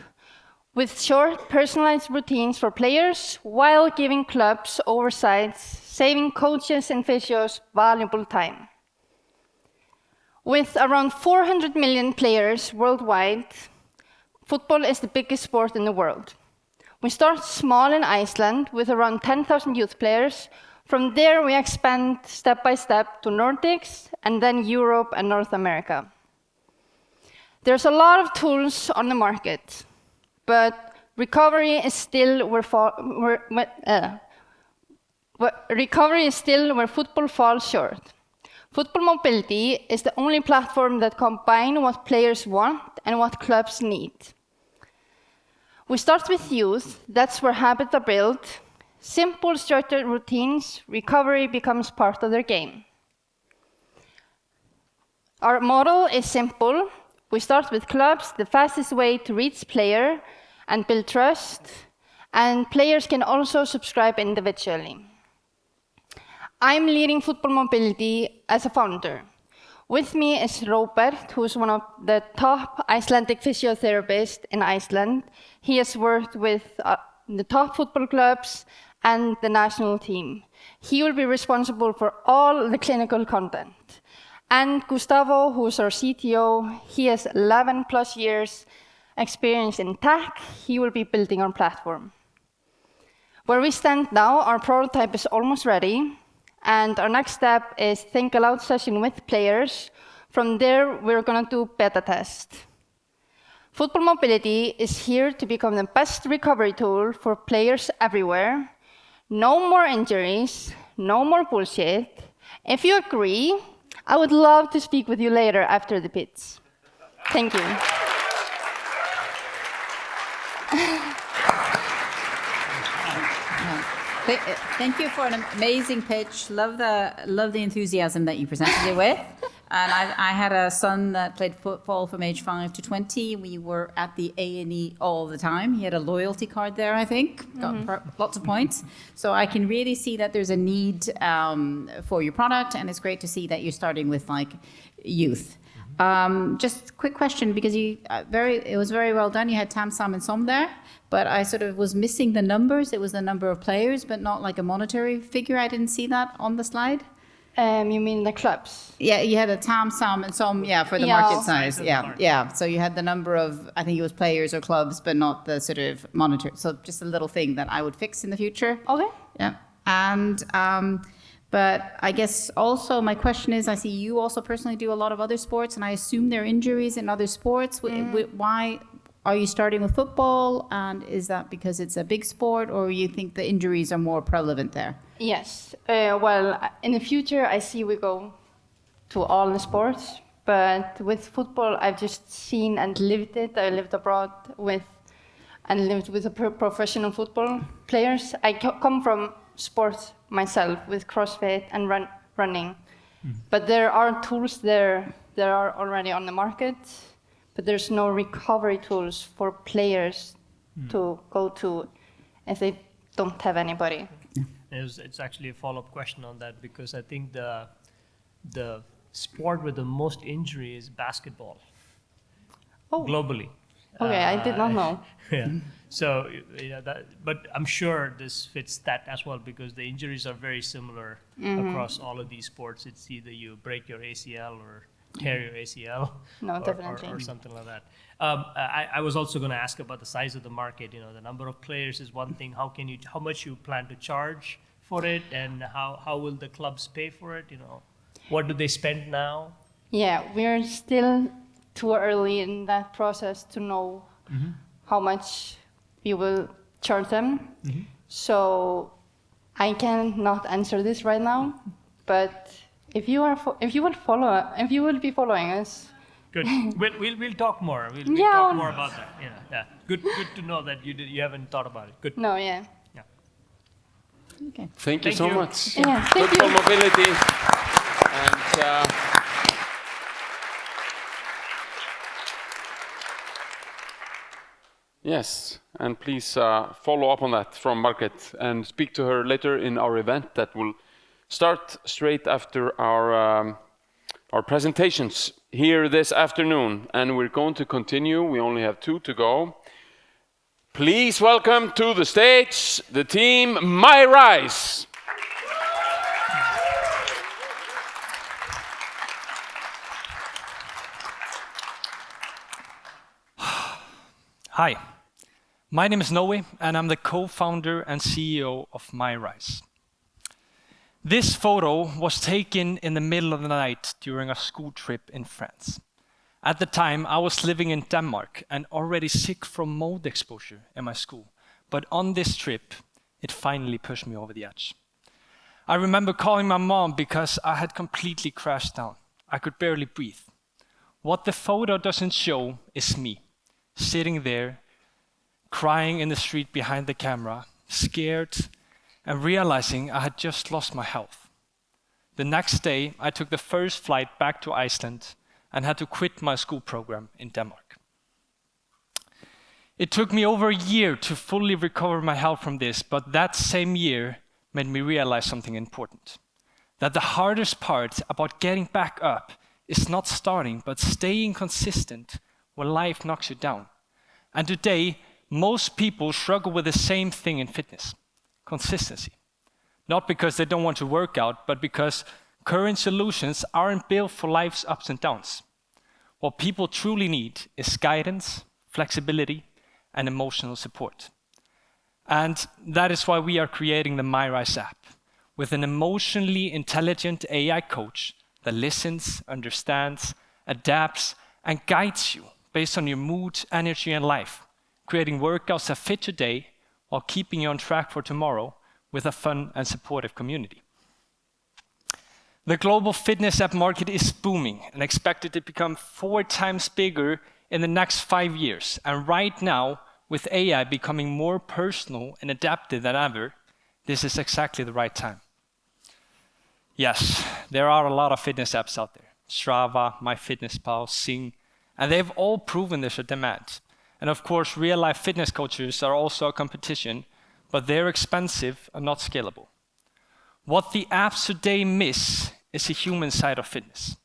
with short, personalized routines for players while giving clubs oversights, saving coaches and physios valuable time. With around 400 million players worldwide, football is the biggest sport in the world. We start small in Iceland with around 10,000 youth players. From there, we expand step by step to Nordics and then Europe and North America. There's a lot of tools on the market, but recovery is still where football falls short. Football Mobility is the only platform that combines what players want and what clubs need. We start with youth, that's where habits are built. Simple structured routines, recovery becomes part of their game. Our model is simple. We start with clubs, the fastest way to reach player and build trust, and players can also subscribe individually. I'm leading Football Mobility as a founder. With me is Robert, who's one of the top Icelandic physiotherapists in Iceland. He has worked with the top football clubs and the national team. He will be responsible for all the clinical content. And Gustavo, who's our CTO, he has 11 plus years experience in tech. He will be building our platform. Where we stand now, our prototype is almost ready. And our next step is think aloud session with players. From there, we're going to do beta test. Football Mobility is here to become the best recovery tool for players everywhere. No more injuries, no more bullshit. If you agree, I would love to speak with you later after the pitch. Thank you. Thank you for an amazing pitch. Love the enthusiasm that you presented it with. And I had a son that played football from age 5 to 20. We were at the A&E all the time. He had a loyalty card there, I think. Got lots of points. So I can really see that there's a need for your product, and it's great to see that you're starting with youth. Just a quick question, because it was very well done. You had Tam, Sam, and Som there, but I sort of was missing the numbers. It was the number of players, but not like a monetary figure. I didn't see that on the slide. You mean the clubs? Yeah, you had a Tam, Sam, and Som, for the market size. Yeah. So you had the number of, I think it was players or clubs, but not the sort of monetary. So just a little thing that I would fix in the future. Okay. Yeah. And but I guess also my question is, I see you also personally do a lot of other sports, and I assume there are injuries in other sports. Why are you starting with football? And is that because it's a big sport, or you think the injuries are more prevalent there? Yes. Well, in the future, I see we go to all the sports. But with football, I've just seen and lived it. I lived abroad with professional football players. I come from sports myself with CrossFit and running. But there are tools there that are already on the market, but there's no recovery tools for players to go to if they don't have anybody. It's actually a follow-up question on that, because I think the sport with the most injury is basketball. Globally. Okay, I did not know. Yeah. So, but I'm sure this fits that as well, because the injuries are very similar across all of these sports. It's either you break your ACL or tear your ACL, or something like that. I was also going to ask about the size of the market. The number of players is one thing. How much you plan to charge for it, and how will the clubs pay for it? What do they spend now? Yeah, we're still too early in that process to know how much we will charge them. So I cannot answer this right now. But if you will be following us. Good. We'll talk more. We'll talk more about that. Yeah. Good to know that you haven't thought about it. Good. No. Yeah. Okay. Thank you so much. Yeah, thank Football you. mobility. And yes, and please follow up on that from Margaret and speak to her later in our event that will start straight after our presentations here this afternoon. And we're going to continue. We only have 2 to go. Please welcome to the stage the team My Rise. Hi, my name is Noe, and I'm the co-founder and CEO of My Rise. This photo was taken in the middle of the night during a school trip in France. At the time, I was living in Denmark and already sick from mold exposure in my school. But on this trip, it finally pushed me over the edge. I remember calling my mom because I had completely crashed down. I could barely breathe. What the photo doesn't show is me, sitting there, crying in the street behind the camera, scared, and realizing I had just lost my health. The next day, I took the first flight back to Iceland and had to quit my school program in Denmark. It took me over a year to fully recover my health from this, but that same year made me realize something important. That the hardest part about getting back up is not starting, but staying consistent when life knocks you down. And today, most people struggle with the same thing in fitness: consistency. Not because they don't want to work out, but because current solutions aren't built for life's ups and downs. What people truly need is guidance, flexibility, and emotional support. And that is why we are creating the My Rise app, with an emotionally intelligent AI coach that listens, understands, adapts, and guides you based on your mood, energy, and life, creating workouts that fit today while keeping you on track for tomorrow with a fun and supportive community. The global fitness app market is booming and expected to become 4 times bigger in the next 5 years. And right now, with AI becoming more personal and adaptive than ever, this is exactly the right time. Yes, there are a lot of fitness apps out there: Strava, MyFitnessPal, Sing, and they've all proven there's a demand. And of course, real-life fitness coaches are also a competition, but they're expensive and not scalable. What the apps today miss is the human side of fitness.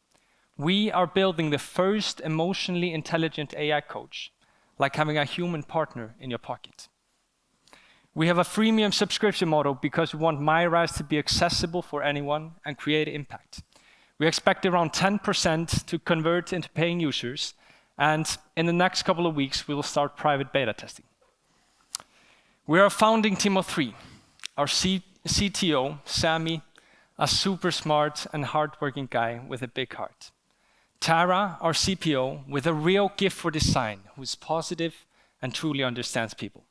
We are building the first emotionally intelligent AI coach, like having a human partner in your pocket. We have a freemium subscription model because we want My Rise to be accessible for anyone and create impact. We expect around 10% to convert into paying users, and in the next couple of weeks, we will start private beta testing. We are a founding team of 3. Our CTO, Sammy, a super smart and hardworking guy with a big heart. Tara, our CPO, with a real gift for design, who's positive and truly understands people.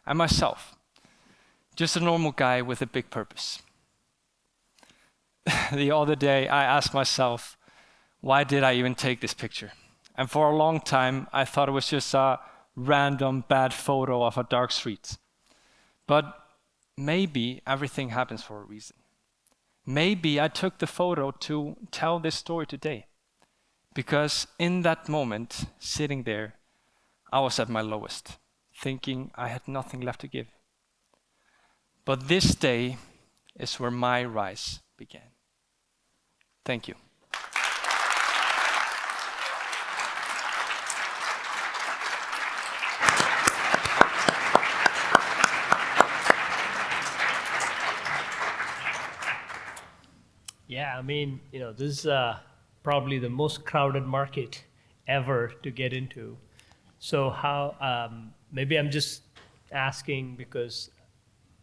And myself, just a normal guy with a big purpose. The other day, I asked myself, why did I even take this picture? And for a long time, I thought it was just a random bad photo of a dark street. But maybe everything happens for a reason. Maybe I took the photo to tell this story today. Because in that moment, sitting there, I was at my lowest, thinking I had nothing left to give. But this day is where my rise began. Thank you. Yeah, I mean, this is probably the most crowded market ever to get into. So how, maybe I'm just asking because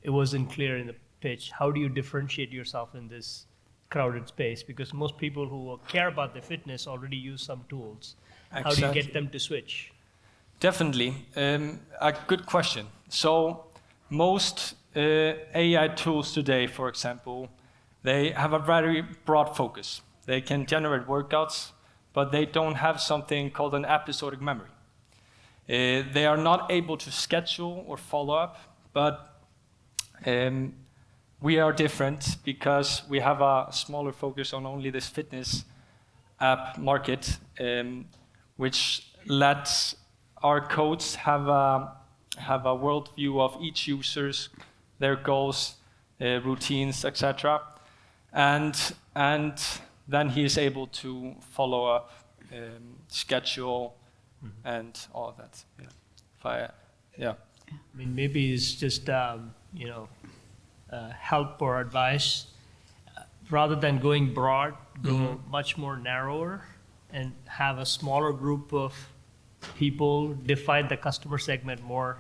it wasn't clear in the pitch, how do you differentiate yourself in this crowded space? Because most people who care about their fitness already use some tools. How do you get them to switch? Definitely, a good question. So most AI tools today, for example, they have a very broad focus. They can generate workouts, but they don't have something called an episodic memory. They are not able to schedule or follow up, but we are different because we have a smaller focus on only this fitness app market, which lets our codes have a worldview of each user's, their goals, routines, etc. And then he is able to follow up, schedule, and all of that. Yeah. I mean, maybe it's just help or advice. Rather than going broad, go much more narrower and have a smaller group of people, define the customer segment more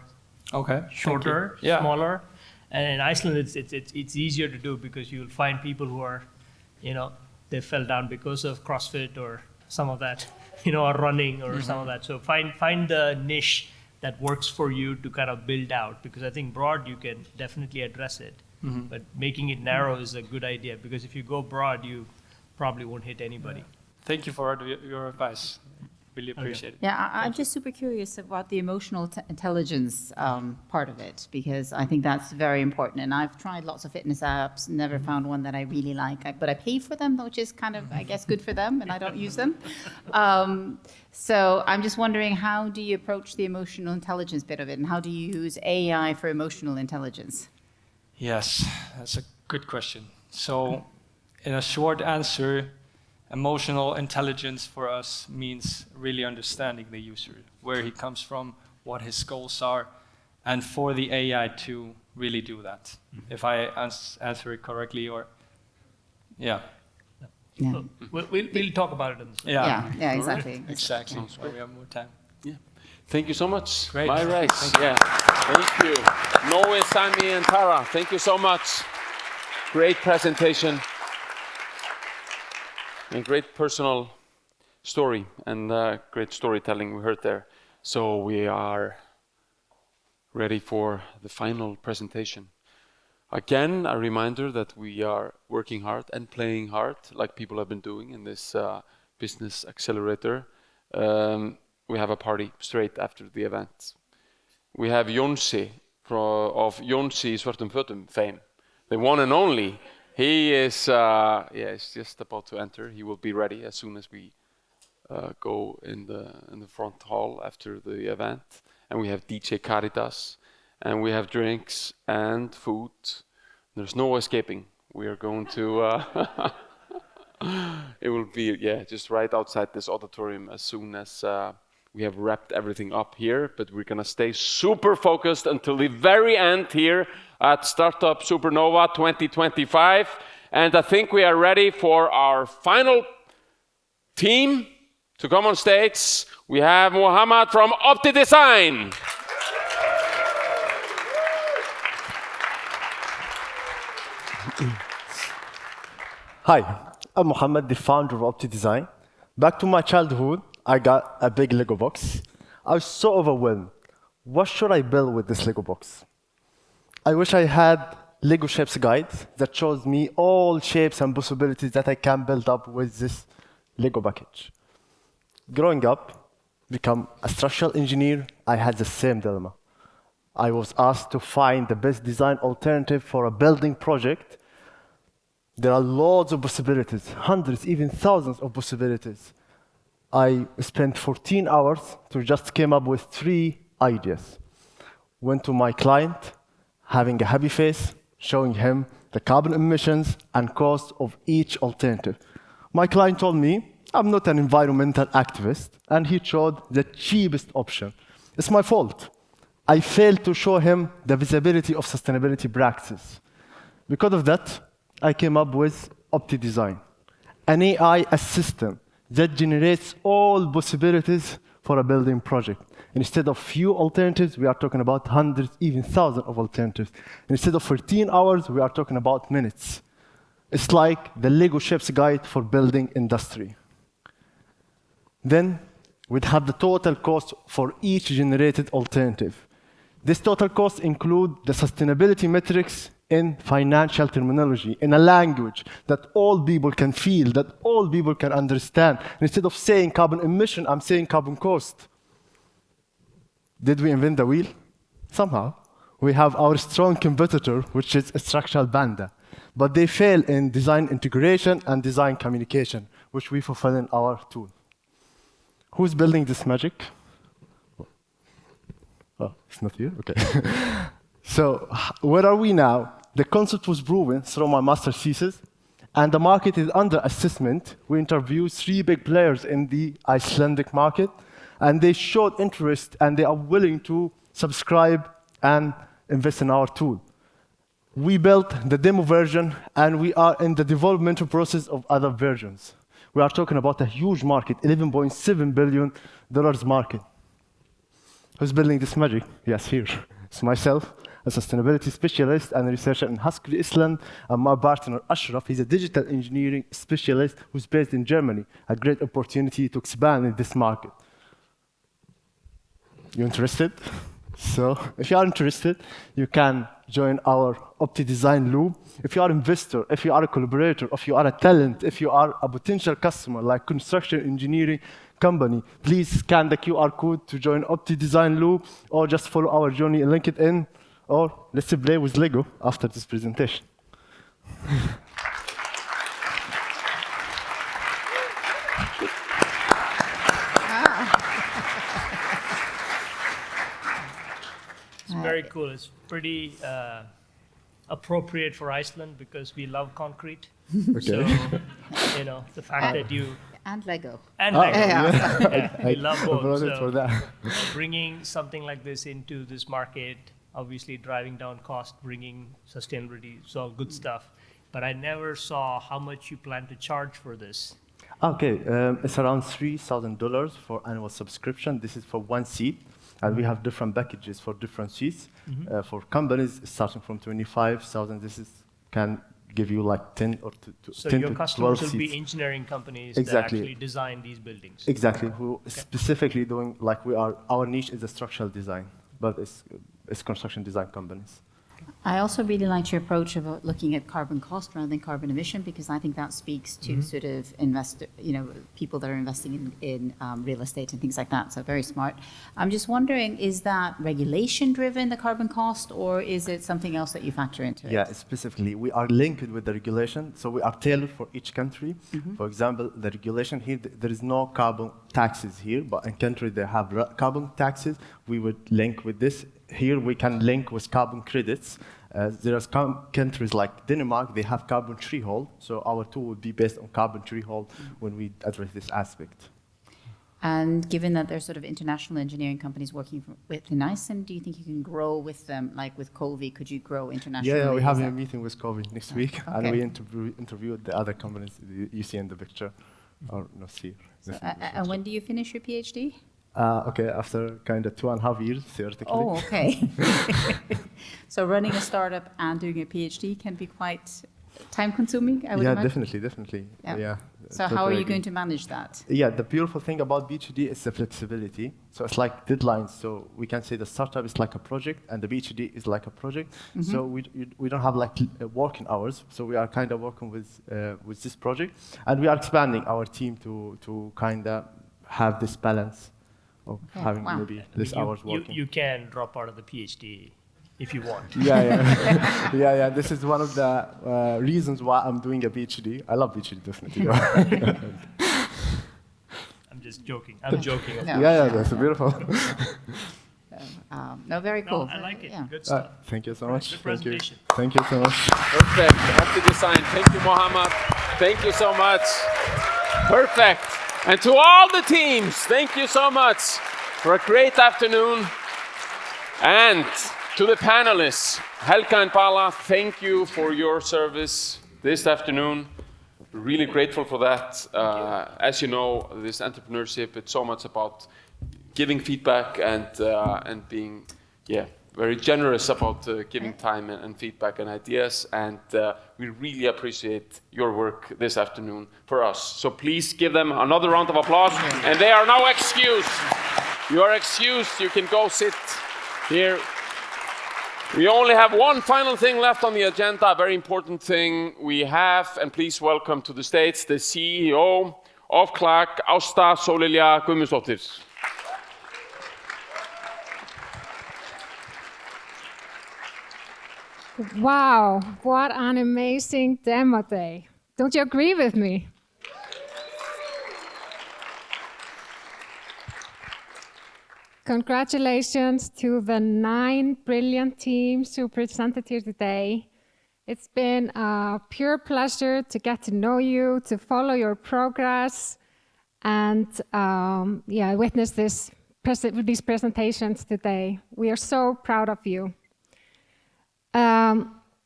shorter, smaller. And in Iceland, it's easier to do because you'll find people who are, they fell down because of CrossFit or some of that, or running or some of that. So find the niche that works for you to kind of build out, because I think broad you can definitely address it, but making it narrow is a good idea, because if you go broad, you probably won't hit anybody. Thank you for your advice. Really appreciate it. Yeah, I'm just super curious about the emotional intelligence part of it, because I think that's very important. And I've tried lots of fitness apps, never found one that I really like. But I pay for them, which is kind of, I guess, good for them, and I don't use them. So I'm just wondering, how do you approach the emotional intelligence bit of it, and how do you use AI for emotional intelligence? Yes, that's a good question. So in a short answer, emotional intelligence for us means really understanding the user, where he comes from, what his goals are, and for the AI to really do that. If I answer it correctly, or Yeah. We'll talk about it in the Yeah, exactly. Exactly. When we have more time. Yeah. Thank you so much. Great. My race. Thank you. Yeah. Thank you. Noe, Sami, and Tara, thank you so much. Great presentation. And great personal story and great storytelling we heard there. So we are ready for the final presentation. Again, a reminder that we are working hard and playing hard, like people have been doing in this business accelerator. We have a party straight after the event. We have Jónsi of Jónsi Svörtum Fötum fame, the one and only. He is he's just about to enter. He will be ready as soon as we go in the front hall after the event. And we have DJ Caritas, and we have drinks and food. There's no escaping. We are going to. It will be just right outside this auditorium as soon as we have wrapped everything up here. But we're gonna stay super focused until the very end here at Startup SuperNova 2025. And I think we are ready for our final team to come on stage. We have Muhammad from OptiDesign. Hi, I'm Mohammed, the founder of OptiDesign. Back to my childhood, I got a big Lego box. I was so overwhelmed. What should I build with this Lego box? I wish I had Lego Shapes Guide that shows me all shapes and possibilities that I can build up with this Lego package. Growing up, become a structural engineer, I had the same dilemma. I was asked to find the best design alternative for a building project. There are loads of possibilities, hundreds, even thousands of possibilities. I spent 14 hours to just come up with 3 ideas. Went to my client, having a happy face, showing him the carbon emissions and cost of each alternative. My client told me, I'm not an environmental activist, and he chose the cheapest option. It's my fault. I failed to show him the visibility of sustainability practices. Because of that, I came up with OptiDesign, an AI assistant that generates all possibilities for a building project. Instead of few alternatives, we are talking about hundreds, even thousands of alternatives. Instead of 14 hours, we are talking about minutes. It's like the Lego Shapes Guide for building industry. Then we'd have the total cost for each generated alternative. This total cost includes the sustainability metrics in financial terminology, in a language that all people can feel, that all people can understand. Instead of saying carbon emission, I'm saying carbon cost. Did we invent the wheel? Somehow. We have our strong competitor, which is Structural Panda. But they fail in design integration and design communication, which we fulfill in our tool. Who's building this magic? Oh, it's not here? Okay. So, where are we now? The concept was proven through my master's thesis, and the market is under assessment. We interviewed 3 big players in the Icelandic market, and they showed interest, and they are willing to subscribe and invest in our tool. We built the demo version, and we are in the developmental process of other versions. We are talking about a huge market, $11.7 billion market. Who's building this magic? Yes, here. It's myself, a sustainability specialist and researcher in Husky, Iceland, and my partner, Ashraf. He's a digital engineering specialist who's based in Germany. A great opportunity to expand in this market. You interested? So, if you are interested, you can join our OptiDesign loop. If you are an investor, if you are a collaborator, if you are a talent, if you are a potential customer, like construction engineering company, please scan the QR code to join OptiDesign loop, or just follow our journey in LinkedIn, or let's play with Lego after this presentation. It's very cool. It's pretty appropriate for Iceland because we love concrete. Okay. So, you know, the fact that you... And Lego. And Lego. Yeah. We love both. So for that. Bringing something like this into this market, obviously driving down cost, bringing sustainability, it's all good stuff. But I never saw how much you plan to charge for this. Okay, it's around $3,000 for annual subscription. This is for 1 seat. And we have different packages for different seats. For companies, starting from 25,000, can give you like 10 or 10 to 12 seats. So your customers will be engineering companies that actually design these buildings. Exactly, who specifically doing, like our niche is a structural design, but it's construction design companies. I also really liked your approach about looking at carbon cost rather than carbon emission, because I think that speaks to sort of people that are investing in real estate and things like that. So very smart. I'm just wondering, is that regulation driven, the carbon cost, or is it something else that you factor into it? Yeah, specifically, we are linked with the regulation, so we are tailored for each country. For example, the regulation here, there is no carbon taxes here, but in country they have carbon taxes. We would link with this. Here we can link with carbon credits. There are countries like Denmark, they have carbon threshold, so our tool would be based on carbon threshold when we address this aspect. And given that there's sort of international engineering companies working within Iceland, do you think you can grow with them, like with Covey? Could you grow internationally? Yeah, we're having a meeting with Covey next week, and we interviewed the other companies you see in the picture, or no, see. And when do you finish your PhD? Okay, after kind of 2.5 years, theoretically. Oh, okay. So running a startup and doing a PhD can be quite time-consuming, I would Yeah, imagine? definitely. Yeah. Yeah. So how are you going to manage that? Yeah, the beautiful thing about PhD is the flexibility. So it's like deadlines. So we can say the startup is like a project, and the PhD is like a project. So we don't have like working hours. So we are kind of working with this project, and we are expanding our team to kind of have this balance of having maybe less hours working. You can drop out of the PhD if you want. Yeah. This is one of the reasons why I'm doing a PhD. I love PhD, definitely. I'm just joking. I'm joking. No. Yeah, that's beautiful. No, very cool. No, I like it. Yeah. Good stuff. Thank you so much. Good presentation. Thank you so much. Perfect. Up to design. Thank you, Mohammed. Thank you so much. Perfect. And to all the teams, thank you so much for a great afternoon. And to the panelists, Helka and Pala, thank you for your service this afternoon. Really grateful for that. As you know, this entrepreneurship, it's so much about giving feedback and being, very generous about giving time and feedback and ideas. And we really appreciate your work this afternoon for us. So please give them another round of applause. And they are now excused. You are excused. You can go sit here. We only have one final thing left on the agenda, a very important thing we have, and please welcome to the stage the CEO of CLAC, Ásta Sóleyja Guðmundsdóttir. Wow, what an amazing demo day. Don't you agree with me? Congratulations to the 9 brilliant teams who presented here today. It's been a pure pleasure to get to know you, to follow your progress, and witness these presentations today. We are so proud of you.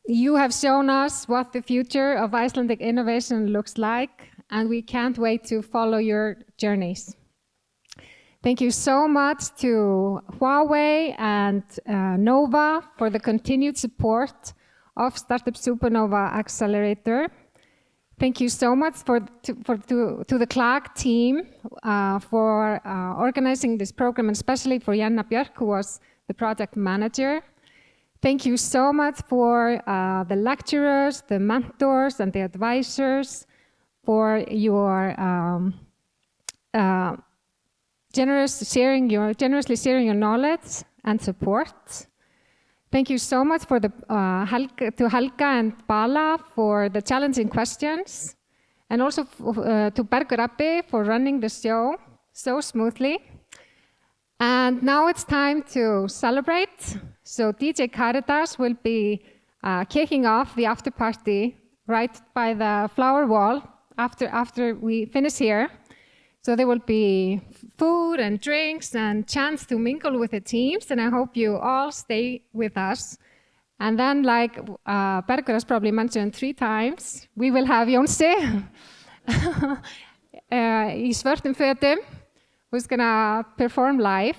You have shown us what the future of Icelandic innovation looks like, and we can't wait to follow your journeys. Thank you so much to Huawei and Nova for the continued support of Startup SuperNova Accelerator. Thank you so much to the CLAC team for organizing this program, and especially for Jenna Björk, who was the project manager. Thank you so much for the lecturers, the mentors, and the advisors for your generously sharing your knowledge and support. Thank you so much for to Helka and Bala for the challenging questions, and also to Bergur Abbi for running the show so smoothly. And now it's time to celebrate. So DJ Caritas will be kicking off the after party right by the flower wall after we finish here. So there will be food and drinks and chance to mingle with the teams, and I hope you all stay with us. And then, like Bergur has probably mentioned 3 times, we will have Jónsi í svörtum fötum, who's gonna perform live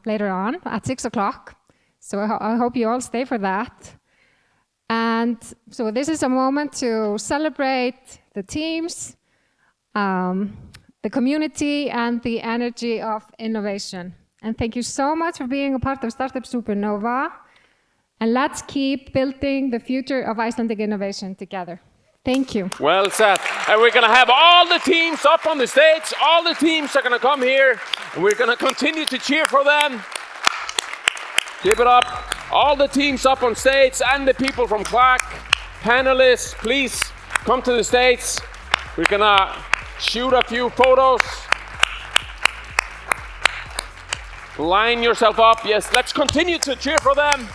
later on at 6 o'clock. So I hope you all stay for that. And so this is a moment to celebrate the teams, the community, and the energy of innovation. And thank you so much for being a part of Startup SuperNova. And let's keep building the future of Icelandic innovation together. Thank you. Well said. And we're going to have all the teams up on the stage. All the teams are going to come here, and we're going to continue to cheer for them. Keep it up. All the teams up on stage, and the people from CLAC, panelists, please come to the stage. We're going to shoot a few photos. Line yourself up. Yes, let's continue to cheer for them.